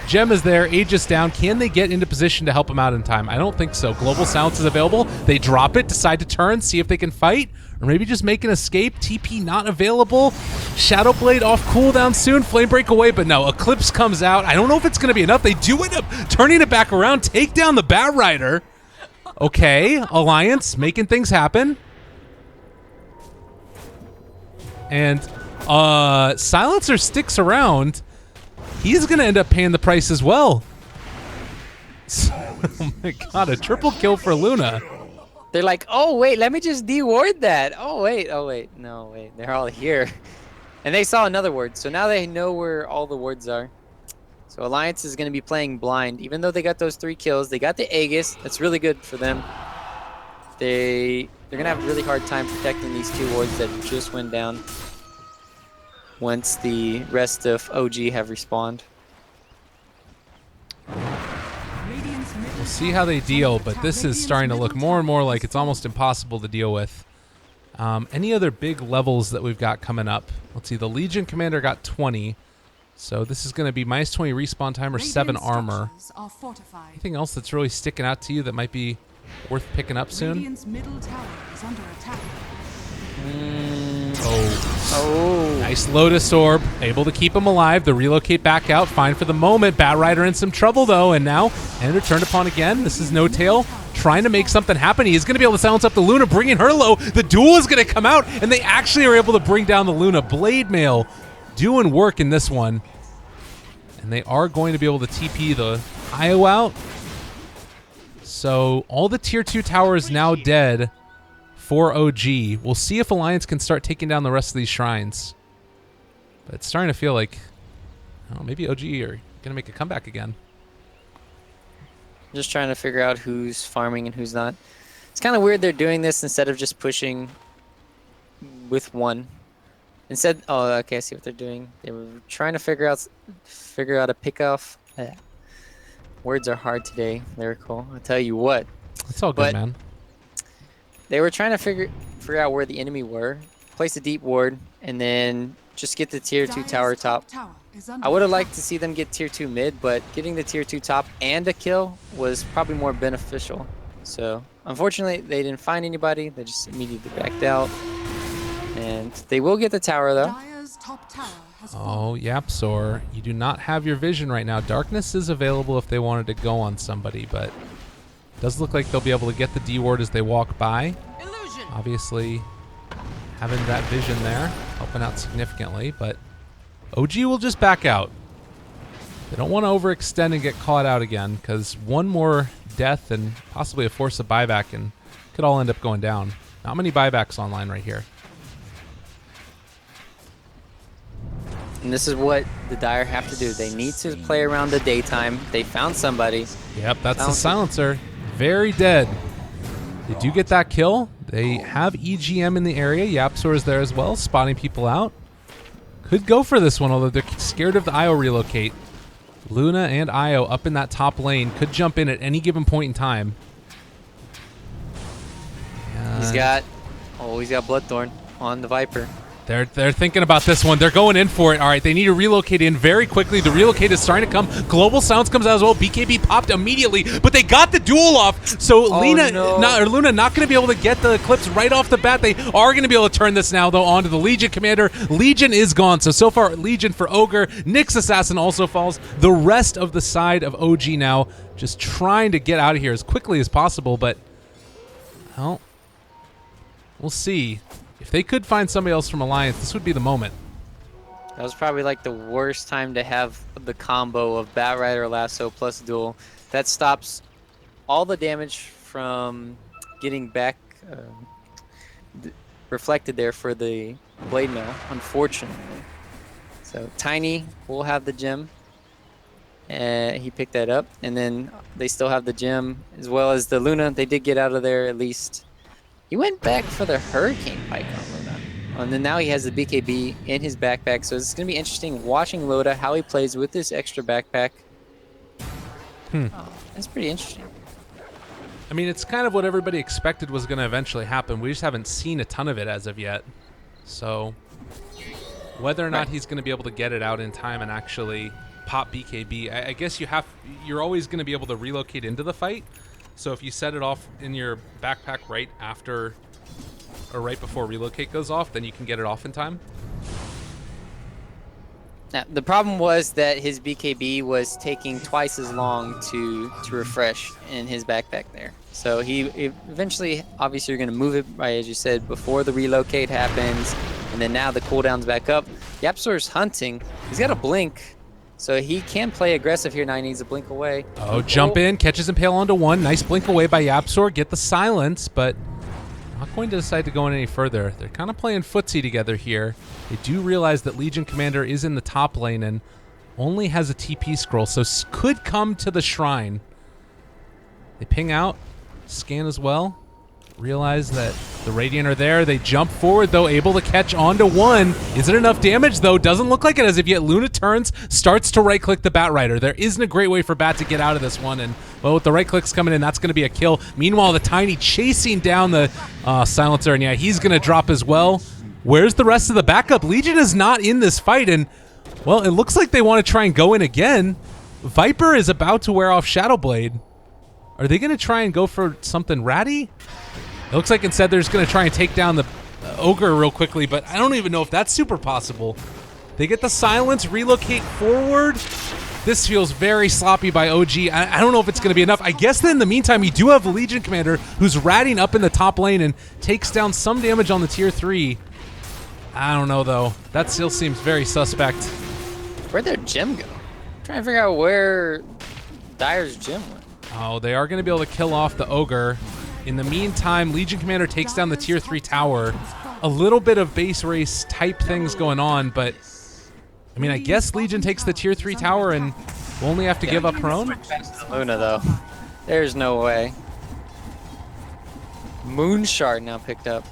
Gem is there, Aegis down. Can they get into position to help him out in time? I don't think so. Global Silence is available. They drop it, decide to turn, see if they can fight, or maybe just make an escape. TP not available. Shadow Blade off cooldown soon. Flame Break away, but no. Eclipse comes out. I don't know if it's going to be enough. They do end up turning it back around, take down the Batrider. Okay, Alliance making things happen. And Silencer sticks around. He's going to end up paying the price as well. Oh my god, a triple kill for Luna. They're like, oh, wait, let me just de-ward that. Oh, wait. No, wait. They're all here. And they saw another ward, so now they know where all the wards are. So Alliance is going to be playing blind. Even though they got those 3 kills, they got the Aegis. That's really good for them. They're going to have a really hard time protecting these 2 wards that just went down once the rest of OG have respawned. We'll see how they deal, but this is starting to look more and more like it's almost impossible to deal with. Any other big levels that we've got coming up? Let's see, the Legion Commander got 20. So this is going to be minus 20 respawn time or 7 armor. Anything else that's really sticking out to you that might be worth picking up soon? Radiant's middle tower is under attack. Oh, nice Lotus Orb, able to keep him alive. The relocate back out, fine for the moment. Batrider in some trouble though, and now Ender turned upon again. This is No Tail trying to make something happen. He's going to be able to silence up the Luna, bringing her low. The duel is going to come out, and they actually are able to bring down the Luna. Blade Mail doing work in this one, and they are going to be able to TP the IO out. So all the tier 2 towers now dead for OG. We'll see if Alliance can start taking down the rest of these shrines. But it's starting to feel like, I don't know, maybe OG are going to make a comeback again. Just trying to figure out who's farming and who's not. It's kind of weird they're doing this instead of just pushing with 1. Instead, oh, okay, I see what they're doing. They were trying to figure out a pick-off. Words are hard today, Lyrical. I'll tell you what. It's all good, man. They were trying to figure out where the enemy were, place a deep ward, and then just get the tier 2 tower top. I would have liked to see them get tier 2 mid, but getting the tier 2 top and a kill was probably more beneficial. So unfortunately, they didn't find anybody. They just immediately backed out. And they will get the tower though. Oh, Yapsor, you do not have your vision right now. Darkness is available if they wanted to go on somebody, but it does look like they'll be able to get the D ward as they walk by. Illusion. Obviously, having that vision there, helping out significantly, but OG will just back out. They don't want to overextend and get caught out again, because one more death and possibly a force of buyback and could all end up going down. Not many buybacks online right here. And this is what the Dire have to do. They need to play around the daytime. They found somebody. Yep, that's the Silencer. Very dead. They do get that kill. They have EGM in the area. Yapsor is there as well, spotting people out. Could go for this one, although they're scared of the IO relocate. Luna and IO up in that top lane. Could jump in at any given point in time. He's got Bloodthorn on the Viper. They're thinking about this one. They're going in for it. All right, they need to relocate in very quickly. The relocate is starting to come. Global Silence comes out as well. BKB popped immediately, but they got the duel off. So Luna not going to be able to get the clips right off the bat. They are going to be able to turn this now, though, onto the Legion Commander. Legion is gone. So far, Legion for Ogre. Nyx Assassin also falls. The rest of the side of OG now just trying to get out of here as quickly as possible, but, well, we'll see. If they could find somebody else from Alliance, this would be the moment. That was probably like the worst time to have the combo of Batrider, Lasso plus Duel. That stops all the damage from getting back reflected there for the Blade Mail, unfortunately. So Tiny will have the gem. He picked that up, and then they still have the gem as well as the Luna. They did get out of there at least. He went back for the Hurricane Pike on Loda. And then now he has the BKB in his backpack. So it's going to be interesting watching Loda, how he plays with this extra backpack. That's pretty interesting. I mean, it's kind of what everybody expected was going to eventually happen. We just haven't seen a ton of it as of yet. So whether or not he's going to be able to get it out in time and actually pop BKB, I guess you're always going to be able to relocate into the fight. So if you set it off in your backpack right after or right before relocate goes off, then you can get it off in time. Now, the problem was that his BKB was taking twice as long to refresh in his backpack there. So eventually, obviously, you're going to move it, right, as you said, before the relocate happens. And then now the cooldown's back up. YapzOr's hunting. He's got a blink. So he can play aggressive here. Now he needs a blink away. Oh, jump in, catches Impale onto one. Nice blink away by YapzOr. Get the silence, but not going to decide to go in any further. They're kind of playing footsie together here. They do realize that Legion Commander is in the top lane and only has a TP scroll, so could come to the shrine. They ping out, scan as well. Realize that the Radiant are there. They jump forward, though, able to catch onto one. Is it enough damage, though? Doesn't look like it as if yet. Luna turns, starts to right-click the Bat Rider. There isn't a great way for Bat to get out of this one, and, well, with the right-clicks coming in, that's going to be a kill. Meanwhile, the Tiny chasing down the Silencer, and yeah, he's going to drop as well. Where's the rest of the backup? Legion is not in this fight, and, well, it looks like they want to try and go in again. Viper is about to wear off Shadowblade. Are they going to try and go for something ratty? It looks like instead they're just going to try and take down the Ogre real quickly, but I don't even know if that's super possible. They get the silence, relocate forward. This feels very sloppy by OG. I don't know if it's going to be enough. I guess that in the meantime, you do have a Legion Commander who's ratting up in the top lane and takes down some damage on the tier 3. I don't know, though. That still seems very suspect. Where'd their gem go? I'm trying to figure out where Dire's gem went. Oh, they are going to be able to kill off the Ogre. In the meantime, Legion Commander takes down the tier 3 tower. A little bit of base race type things going on, but I mean, I guess Legion takes the tier 3 tower and will only have to give up her own. Luna, though. There's no way. Moonshard now picked up.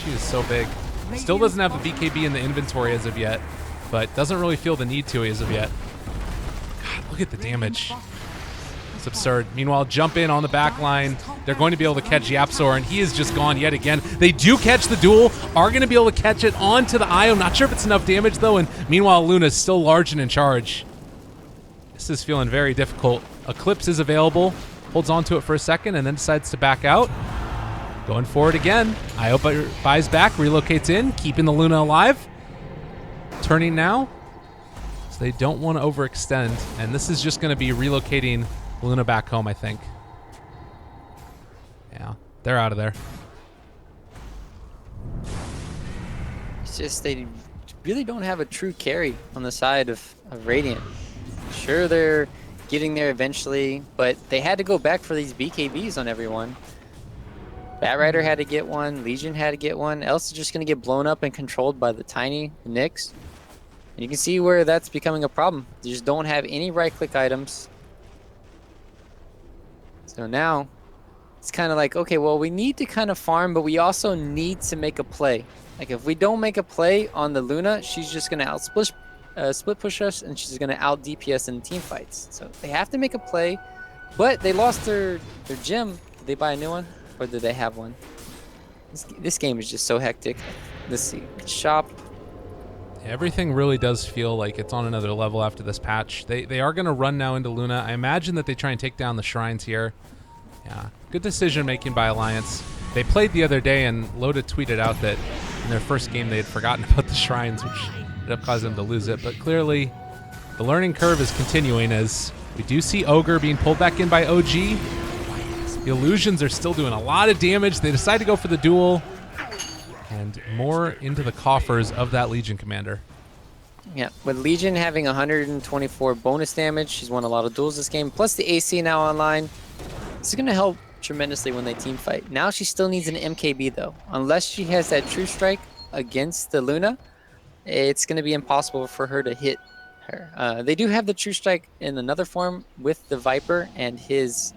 She is so big. Still doesn't have the BKB in the inventory as of yet, but doesn't really feel the need to as of yet. God, look at the damage. It's absurd. Meanwhile, jump in on the back line. They're going to be able to catch YapzOr, and he is just gone yet again. They do catch the duel, are going to be able to catch it onto the Io. Not sure if it's enough damage, though, and meanwhile, Luna is still large and in charge. This is feeling very difficult. Eclipse is available, holds on to it for a second, and then decides to back out. Going forward again. Io buys back, relocates in, keeping the Luna alive. Turning now. So they don't want to overextend, and this is just going to be relocating Luna back home, I think. Yeah, they're out of there. It's just they really don't have a true carry on the side of Radiant. Sure, they're getting there eventually, but they had to go back for these BKBs on everyone. Bat Rider had to get one, Legion had to get one, else is just going to get blown up and controlled by the Tiny Nyx. And you can see where that's becoming a problem. They just don't have any right-click items. So now, it's kind of like, okay, well, we need to kind of farm, but we also need to make a play. Like, if we don't make a play on the Luna, she's just going to split push us, and she's going to out DPS in team fights. So they have to make a play, but they lost their gem. Did they buy a new one, or did they have one? This game is just so hectic. Let's see. Shop. Everything really does feel like it's on another level after this patch. They are going to run now into Luna. I imagine that they try and take down the shrines here. Yeah, good decision making by Alliance. They played the other day, and Loda tweeted out that in their first game they had forgotten about the shrines, which ended up causing them to lose it. But clearly, the learning curve is continuing as we do see Ogre being pulled back in by OG. The illusions are still doing a lot of damage. They decide to go for the duel. And more into the coffers of that Legion Commander. Yeah, with Legion having 124 bonus damage, she's won a lot of duels this game, plus the AC now online. This is going to help tremendously when they team fight. Now she still needs an MKB, though. Unless she has that True Strike against the Luna, it's going to be impossible for her to hit her. They do have the True Strike in another form with the Viper and his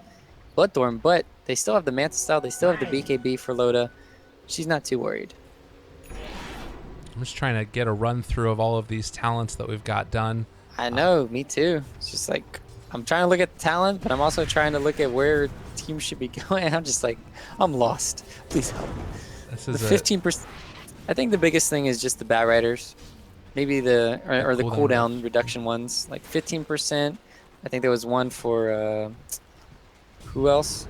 Bloodthorn, but they still have the Manta Style, they still have the BKB for Loda. She's not too worried. I'm just trying to get a run through of all of these talents that we've got done. I know, me too. It's just like, I'm trying to look at the talent, but I'm also trying to look at where teams should be going. I'm just like, I'm lost. Please help me. This is the 15%. I think the biggest thing is just the Bat Riders. Maybe the cooldown reduction ones, like 15%. I think there was one for who else?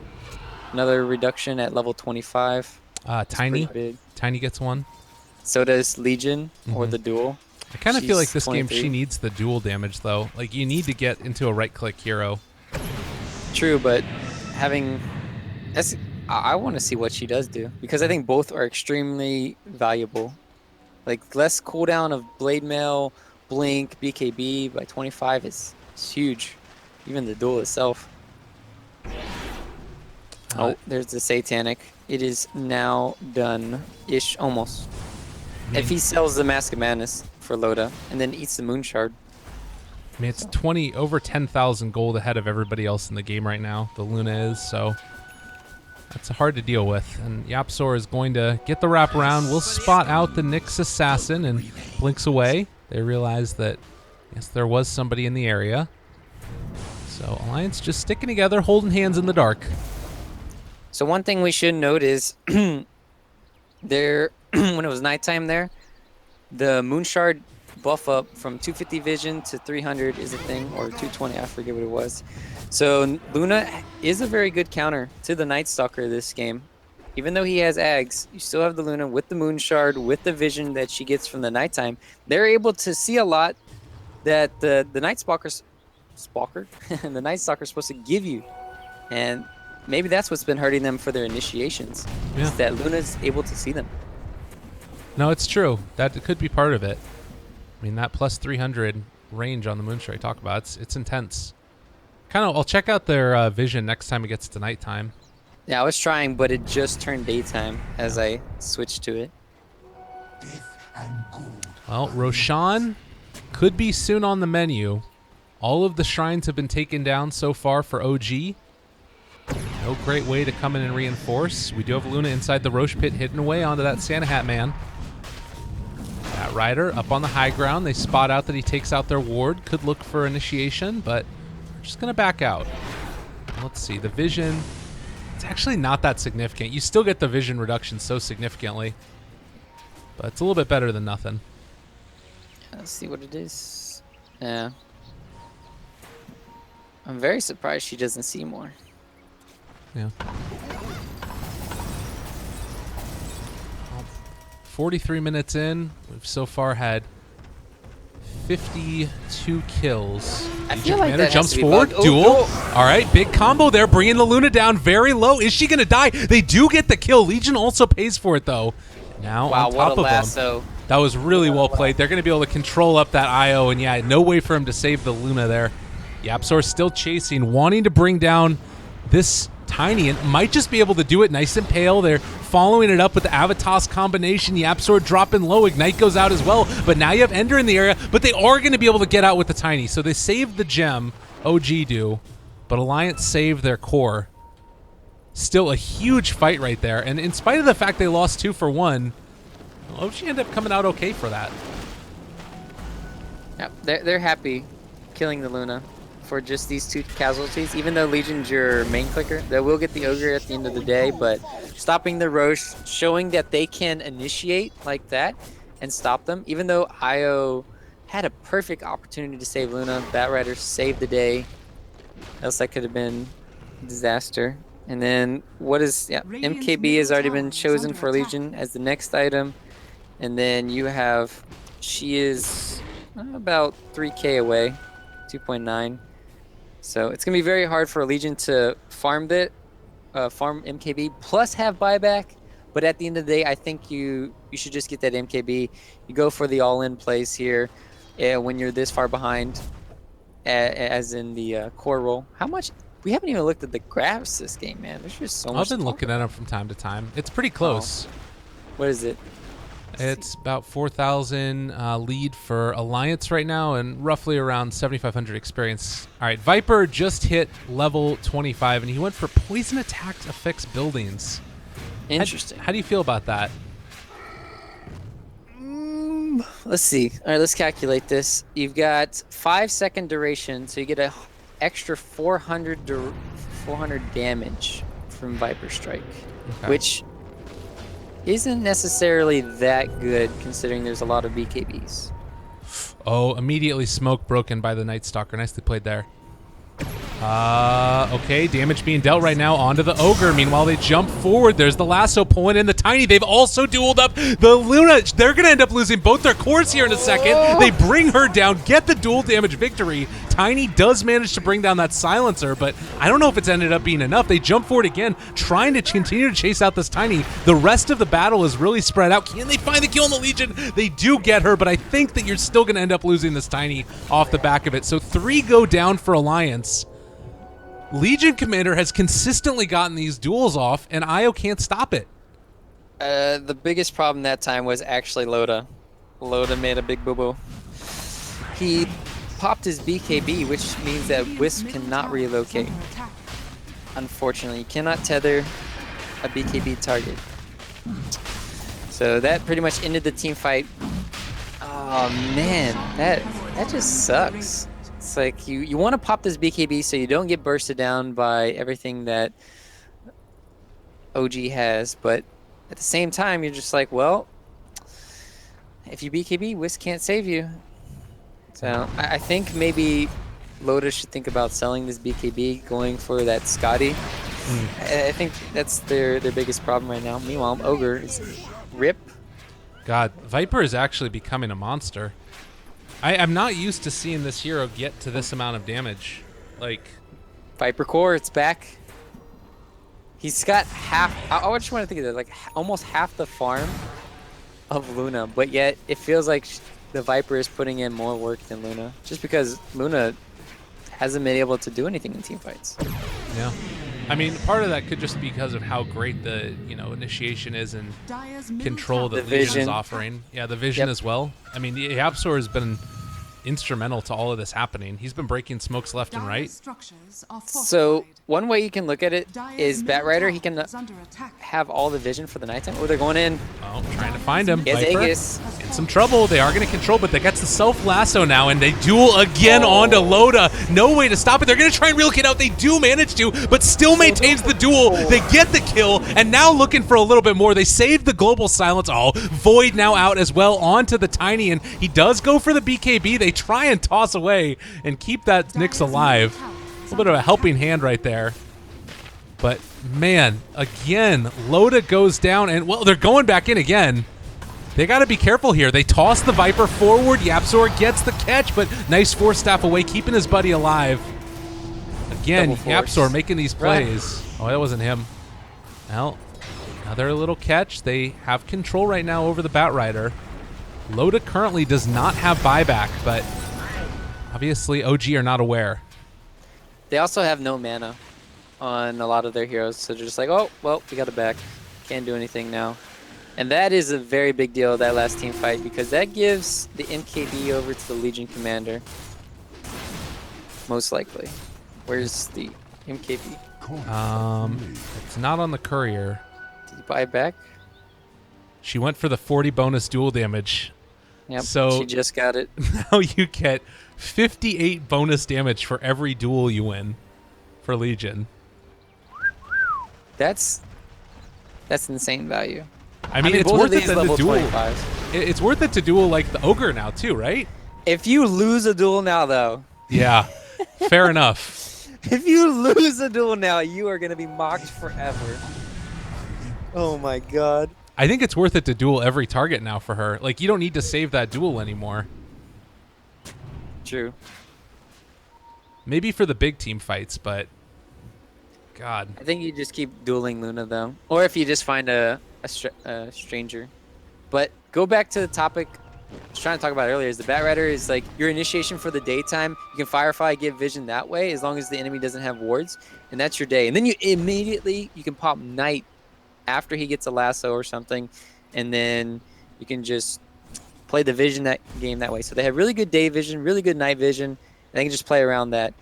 Another reduction at level 25. Tiny. Tiny gets one. So does Legion or the duel. I kind of feel like this 23. game she needs the dual damage though. Like you need to get into a right-click hero. True, but having I want to see what she does do, because I think both are extremely valuable. Like less cooldown of Blade Mail, Blink, BKB by 25 is huge. Even the duel itself. Oh, there's the Satanic. It is now done-ish, almost. If he sells the Mask of Madness for Loda and then eats the Moon Shard. I mean, it's over 10,000 gold ahead of everybody else in the game right now. The Luna is, so that's hard to deal with. And Yapzor is going to get the wraparound. We'll spot out the Nyx Assassin and blinks away. They realize that, yes, there was somebody in the area. So Alliance just sticking together, holding hands in the dark. So one thing we should note is there, when it was nighttime there, the Moonshard buff up from 250 vision to 300 is a thing, or 220, I forget what it was. So Luna is a very good counter to the Night Stalker this game. Even though he has Ags, you still have the Luna with the Moonshard, with the vision that she gets from the nighttime. They're able to see a lot that the Night Stalker's the Night Stalker's supposed to give you. And maybe that's what's been hurting them for their initiations. Yeah. Is that Luna's able to see them. No, it's true. That could be part of it. I mean, that plus 300 range on the Moonshard I talk about, it's intense. I'll check out their vision next time it gets to nighttime. Yeah, I was trying, but it just turned daytime as I switched to it. Well, Roshan could be soon on the menu. All of the shrines have been taken down so far for OG. No great way to come in and reinforce. We do have Luna inside the Roche pit hidden away onto that Santa Hat man. That Rider up on the high ground. They spot out that he takes out their ward. Could look for initiation, but we're just going to back out. Let's see. The vision, it's actually not that significant. You still get the vision reduction so significantly, but it's a little bit better than nothing. Let's see what it is. Yeah. I'm very surprised she doesn't see more. Yeah. 43 minutes in, we've so far had 52 kills. I feel like that jumps has to be forward, bugged. duel. Oh. All right, big combo there, bringing the Luna down very low. Is she gonna die? They do get the kill. Legion also pays for it though. Now Wow, on top what a of them. lasso. That was really well played. They're going to be able to control up that IO, and yeah, no way for him to save the Luna there. Yapzor still chasing, wanting to bring down this Tiny, and might just be able to do it nice and pale. They're following it up with the Avatos combination. Yapzor dropping low. Ignite goes out as well, but now you have Ender in the area, but they are going to be able to get out with the Tiny. So they saved the gem, OG do, but Alliance saved their core. Still a huge fight right there, and in spite of the fact they lost 2 for 1, OG ended up coming out okay for that. Yep, they're happy killing the Luna for just these 2 casualties. Even though Legion's your main clicker, they will get the Ogre at the end of the day, but stopping the Roche, showing that they can initiate like that and stop them. Even though IO had a perfect opportunity to save Luna, Batrider saved the day. Else that could have been a disaster. And then what is, yeah, MKB has already been chosen for Legion as the next item. And then you have, she is about 3k away, 2.9. So it's gonna be very hard for Legion to farm farm MKB plus have buyback. But at the end of the day, I think you should just get that MKB. You go for the all-in plays here when you're this far behind, as in the core role. How much? We haven't even looked at the graphs this game, man. There's just so much. I've been looking at them from time to time. It's pretty close. Oh. What is it? It's about 4,000 lead for Alliance right now, and roughly around 7,500 experience. All right, Viper just hit level 25, and he went for poison attack affects buildings. Interesting. How do you feel about that? Let's see. All right, let's calculate this. You've got 5-second duration, so you get an extra 400 damage from Viper Strike, which isn't necessarily that good considering there's a lot of BKBs. Oh, immediately smoke broken by the Night Stalker. Nicely played there. Okay, damage being dealt right now onto the Ogre. Meanwhile, they jump forward. There's the lasso pulling in the Tiny. They've also dueled up the Luna. They're going to end up losing both their cores here in a second. They bring her down, get the dual damage victory. Tiny does manage to bring down that silencer, but I don't know if it's ended up being enough. They jump forward again, trying to continue to chase out this Tiny. The rest of the battle is really spread out. Can they find the kill on the Legion? They do get her, but I think that you're still going to end up losing this Tiny off the back of it. So 3 go down for Alliance. Legion Commander has consistently gotten these duels off, and Io can't stop it. The biggest problem that time was actually Loda. Loda made a big boo-boo. He popped his BKB, which means that Wisp cannot relocate. Unfortunately, you cannot tether a BKB target. So that pretty much ended the team fight. Oh man, that just sucks. It's like you want to pop this BKB so you don't get bursted down by everything that OG has, but at the same time, you're just like, well, if you BKB, Wisp can't save you. So I think maybe Lotus should think about selling this BKB, going for that Scotty. I think that's their biggest problem right now. Meanwhile, Ogre is RIP. God, Viper is actually becoming a monster. I'm not used to seeing this hero get to this amount of damage. Like, Viper Core, it's back. He's got half. I just want to think of it, like almost half the farm of Luna, but yet it feels like the Viper is putting in more work than Luna, just because Luna hasn't been able to do anything in team fights. Yeah. I mean, part of that could just be because of how great the initiation is and control that Legion is offering. Yeah, the vision as well. I mean, the Yapsor has been instrumental to all of this happening. He's been breaking smokes left and right. So one way you can look at it is Batrider. He can have all the vision for the nighttime. Oh, they're going in. Oh, trying to find him. Yes, Viper Aegis. in some trouble. They are going to control, but they got the self lasso now, and they duel again onto Loda. No way to stop it. They're going to try and relocate out. They do manage to, but still maintains the duel. They get the kill, and now looking for a little bit more. They save the global silence. Oh, Void now out as well onto the Tiny, and he does go for the BKB. They try and toss away and keep that Nyx alive. A little bit of a helping hand right there. But man, again, Loda goes down, and well, they're going back in again. They got to be careful here. They toss the Viper forward. Yapzor gets the catch, but nice force staff away, keeping his buddy alive. Again, Yapzor making these plays. Oh, that wasn't him. Well, another little catch. They have control right now over the Batrider. Loda currently does not have buyback, but obviously OG are not aware. They also have no mana on a lot of their heroes, so they're just like, oh, well, we got it back. Can't do anything now. And that is a very big deal, that last team fight, because that gives the MKB over to the Legion Commander. Most likely. Where's the MKB? It's not on the courier. Did you buy it back? She went for the 40 bonus dual damage. Yep, so she just got it. Now you get 58 bonus damage for every duel you win for Legion. That's insane value. I mean it's worth it to duel. 25s. It's worth it to duel like the Ogre now too, right? If you lose a duel now, though. Yeah, fair enough. If you lose a duel now, you are going to be mocked forever. Oh my god. I think it's worth it to duel every target now for her. Like, you don't need to save that duel anymore. True. Maybe for the big team fights, but God. I think you just keep dueling Luna, though. Or if you just find a stranger. But go back to the topic I was trying to talk about earlier, is the Batrider is like your initiation for the daytime. You can Firefly, give vision that way, as long as the enemy doesn't have wards, and that's your day. And then you can pop Night after he gets a lasso or something, and then you can just play the vision that game that way. So they have really good day vision, really good night vision, and they can just play around that.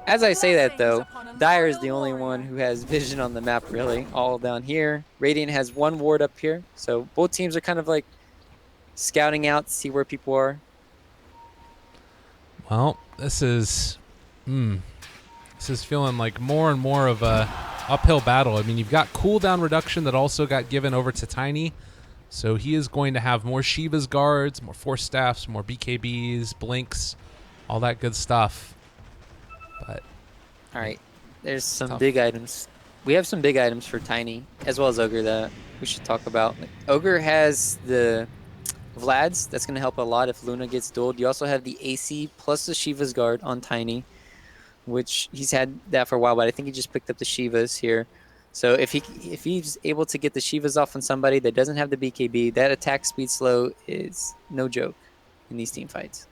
As I say that, though, Dire is the only one who has vision on the map, really, all down here. Radiant has one ward up here, so both teams are kind of like scouting out to see where people are. Well, this is feeling like more and more of a uphill battle. I mean, you've got cooldown reduction that also got given over to Tiny, so he is going to have more Shiva's guards, more force staffs, more BKBs, blinks, all that good stuff. But All right, there's some big items. We have some big items for Tiny, as well as Ogre, that we should talk about. Like, Ogre has the Vlad's. That's going to help a lot if Luna gets dueled. You also have the AC plus the Shiva's Guard on Tiny, which he's had that for a while, but I think he just picked up the Shivas here. So if he's able to get the Shivas off on somebody that doesn't have the BKB, that attack speed slow is no joke in these team fights.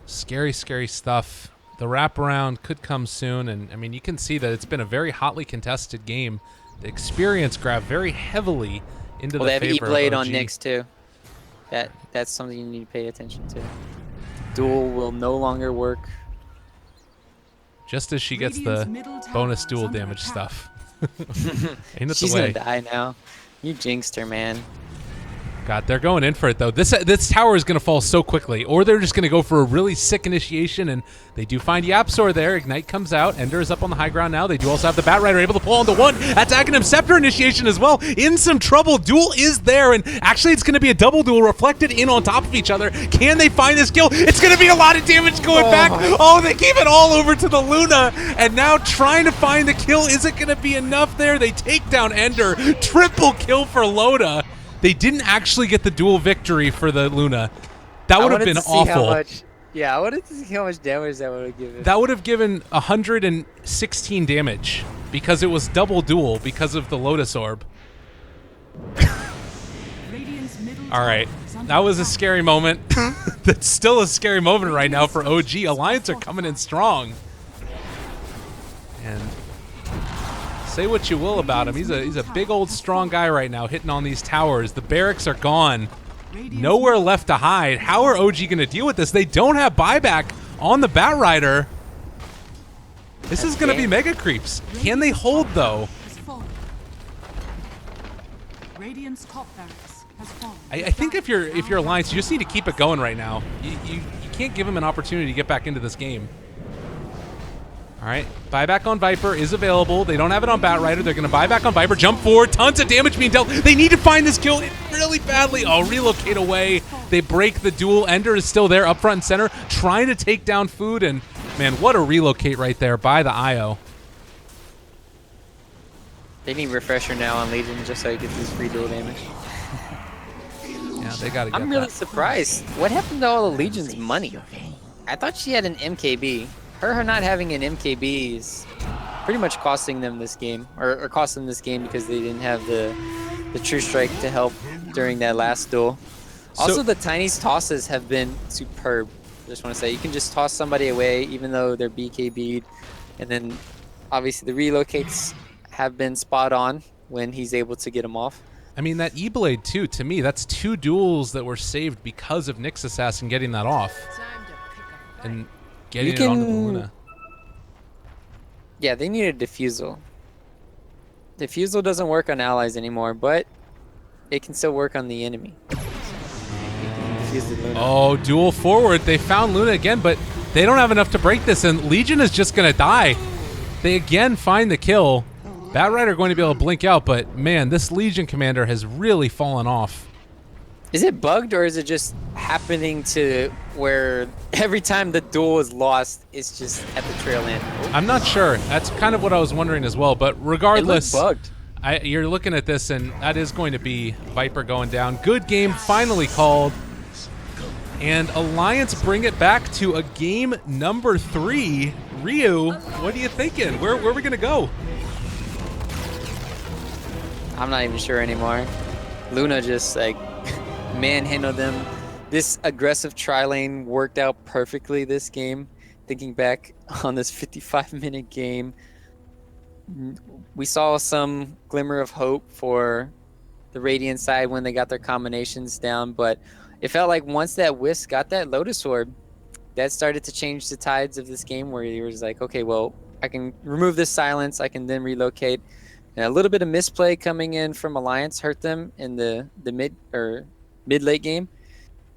Scary, scary stuff. The wraparound could come soon, and I mean, you can see that it's been a very hotly contested game. The experience grabbed very heavily into the favor of OG. They have E-Blade on Nyx too. That's something you need to pay attention to. Duel will no longer work. Just as she gets the bonus duel damage stuff. Ain't it She's the way? gonna die now. You jinxed her, man. God, they're going in for it, though. This tower is going to fall so quickly, or they're just going to go for a really sick initiation, and they do find Yapsor there. Ignite comes out. Ender is up on the high ground now. They do also have the Bat Rider able to pull on the one, attacking him. Scepter initiation as well. In some trouble. Duel is there, and actually it's going to be a double duel reflected in on top of each other. Can they find this kill? It's going to be a lot of damage going back. Oh, they gave it all over to the Luna, and now trying to find the kill. Is it going to be enough there? They take down Ender. Triple kill for Loda. They didn't actually get the dual victory for the Luna. That would have been awful. I wanted to see how much damage that would have given. That would have given 116 damage because it was double duel because of the Lotus Orb. All right. That was a scary moment. That's still a scary moment right now for OG. Alliance are coming in strong. And say what you will about him. He's a big old strong guy right now hitting on these towers. The barracks are gone. Nowhere left to hide. How are OG going to deal with this? They don't have buyback on the Bat Rider. This is going to be mega creeps. Can they hold though? I think if you're Alliance, you just need to keep it going right now. You can't give him an opportunity to get back into this game. All right, buyback on Viper is available. They don't have it on Bat Rider. They're going to buy back on Viper. Jump forward. Tons of damage being dealt. They need to find this kill really badly. Oh, relocate away. They break the duel. Ender is still there up front and center trying to take down Food. And, man, what a relocate right there by the IO. They need Refresher now on Legion just so he gets this free duel damage. Yeah, they got to get I'm really surprised. What happened to all the Legion's money? I thought she had an MKB. Her not having an MKB is pretty much costing them this game, or cost them this game because they didn't have the True Strike to help during that last duel. Also, the Tiny's tosses have been superb. I just want to say, you can just toss somebody away even though they're BKB'd, and then obviously the relocates have been spot on when he's able to get them off. I mean, that E-Blade too, to me, that's 2 duels that were saved because of Nyx Assassin getting that off. And getting it onto the Luna. Yeah, they need a Diffusal. Diffusal doesn't work on allies anymore, but it can still work on the enemy. Diffuse the Luna. Oh, duel forward. They found Luna again, but they don't have enough to break this, and Legion is just going to die. They again find the kill. Bat Rider going to be able to blink out, but man, this Legion commander has really fallen off. Is it bugged, or is it just happening to where every time the duel is lost, it's just at the trail end? I'm not sure. That's kind of what I was wondering as well, but regardless, it looked bugged. You're looking at this, and that is going to be Viper going down. Good game finally called. And Alliance bring it back to a game number 3. Ryu, what are you thinking? Where are we going to go? I'm not even sure anymore. Luna just like manhandled them. This aggressive tri-lane worked out perfectly this game. Thinking back on this 55-minute game, we saw some glimmer of hope for the Radiant side when they got their combinations down, but it felt like once that Wisp got that Lotus Orb, that started to change the tides of this game, where he was like, okay, well, I can remove this silence, I can then relocate. And a little bit of misplay coming in from Alliance hurt them in the mid-late game.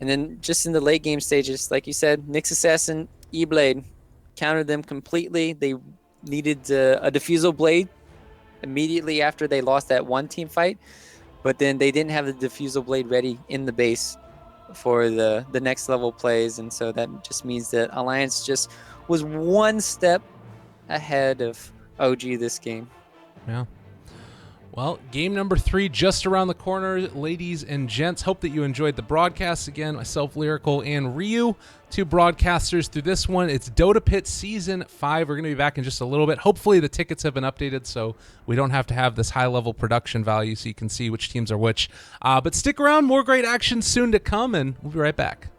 And then just in the late game stages, like you said, Nyx Assassin, E-Blade countered them completely. They needed a Diffusal Blade immediately after they lost that one team fight, but then they didn't have the Diffusal Blade ready in the base for the next level plays, and so that just means that Alliance just was one step ahead of OG this game. Yeah. Well, game number 3 just around the corner, ladies and gents. Hope that you enjoyed the broadcast. Again, myself, Lyrical, and Ryu, 2 broadcasters through this one. It's Dota Pit Season 5. We're going to be back in just a little bit. Hopefully the tickets have been updated so we don't have to have this high-level production value so you can see which teams are which. But stick around. More great action soon to come, and we'll be right back.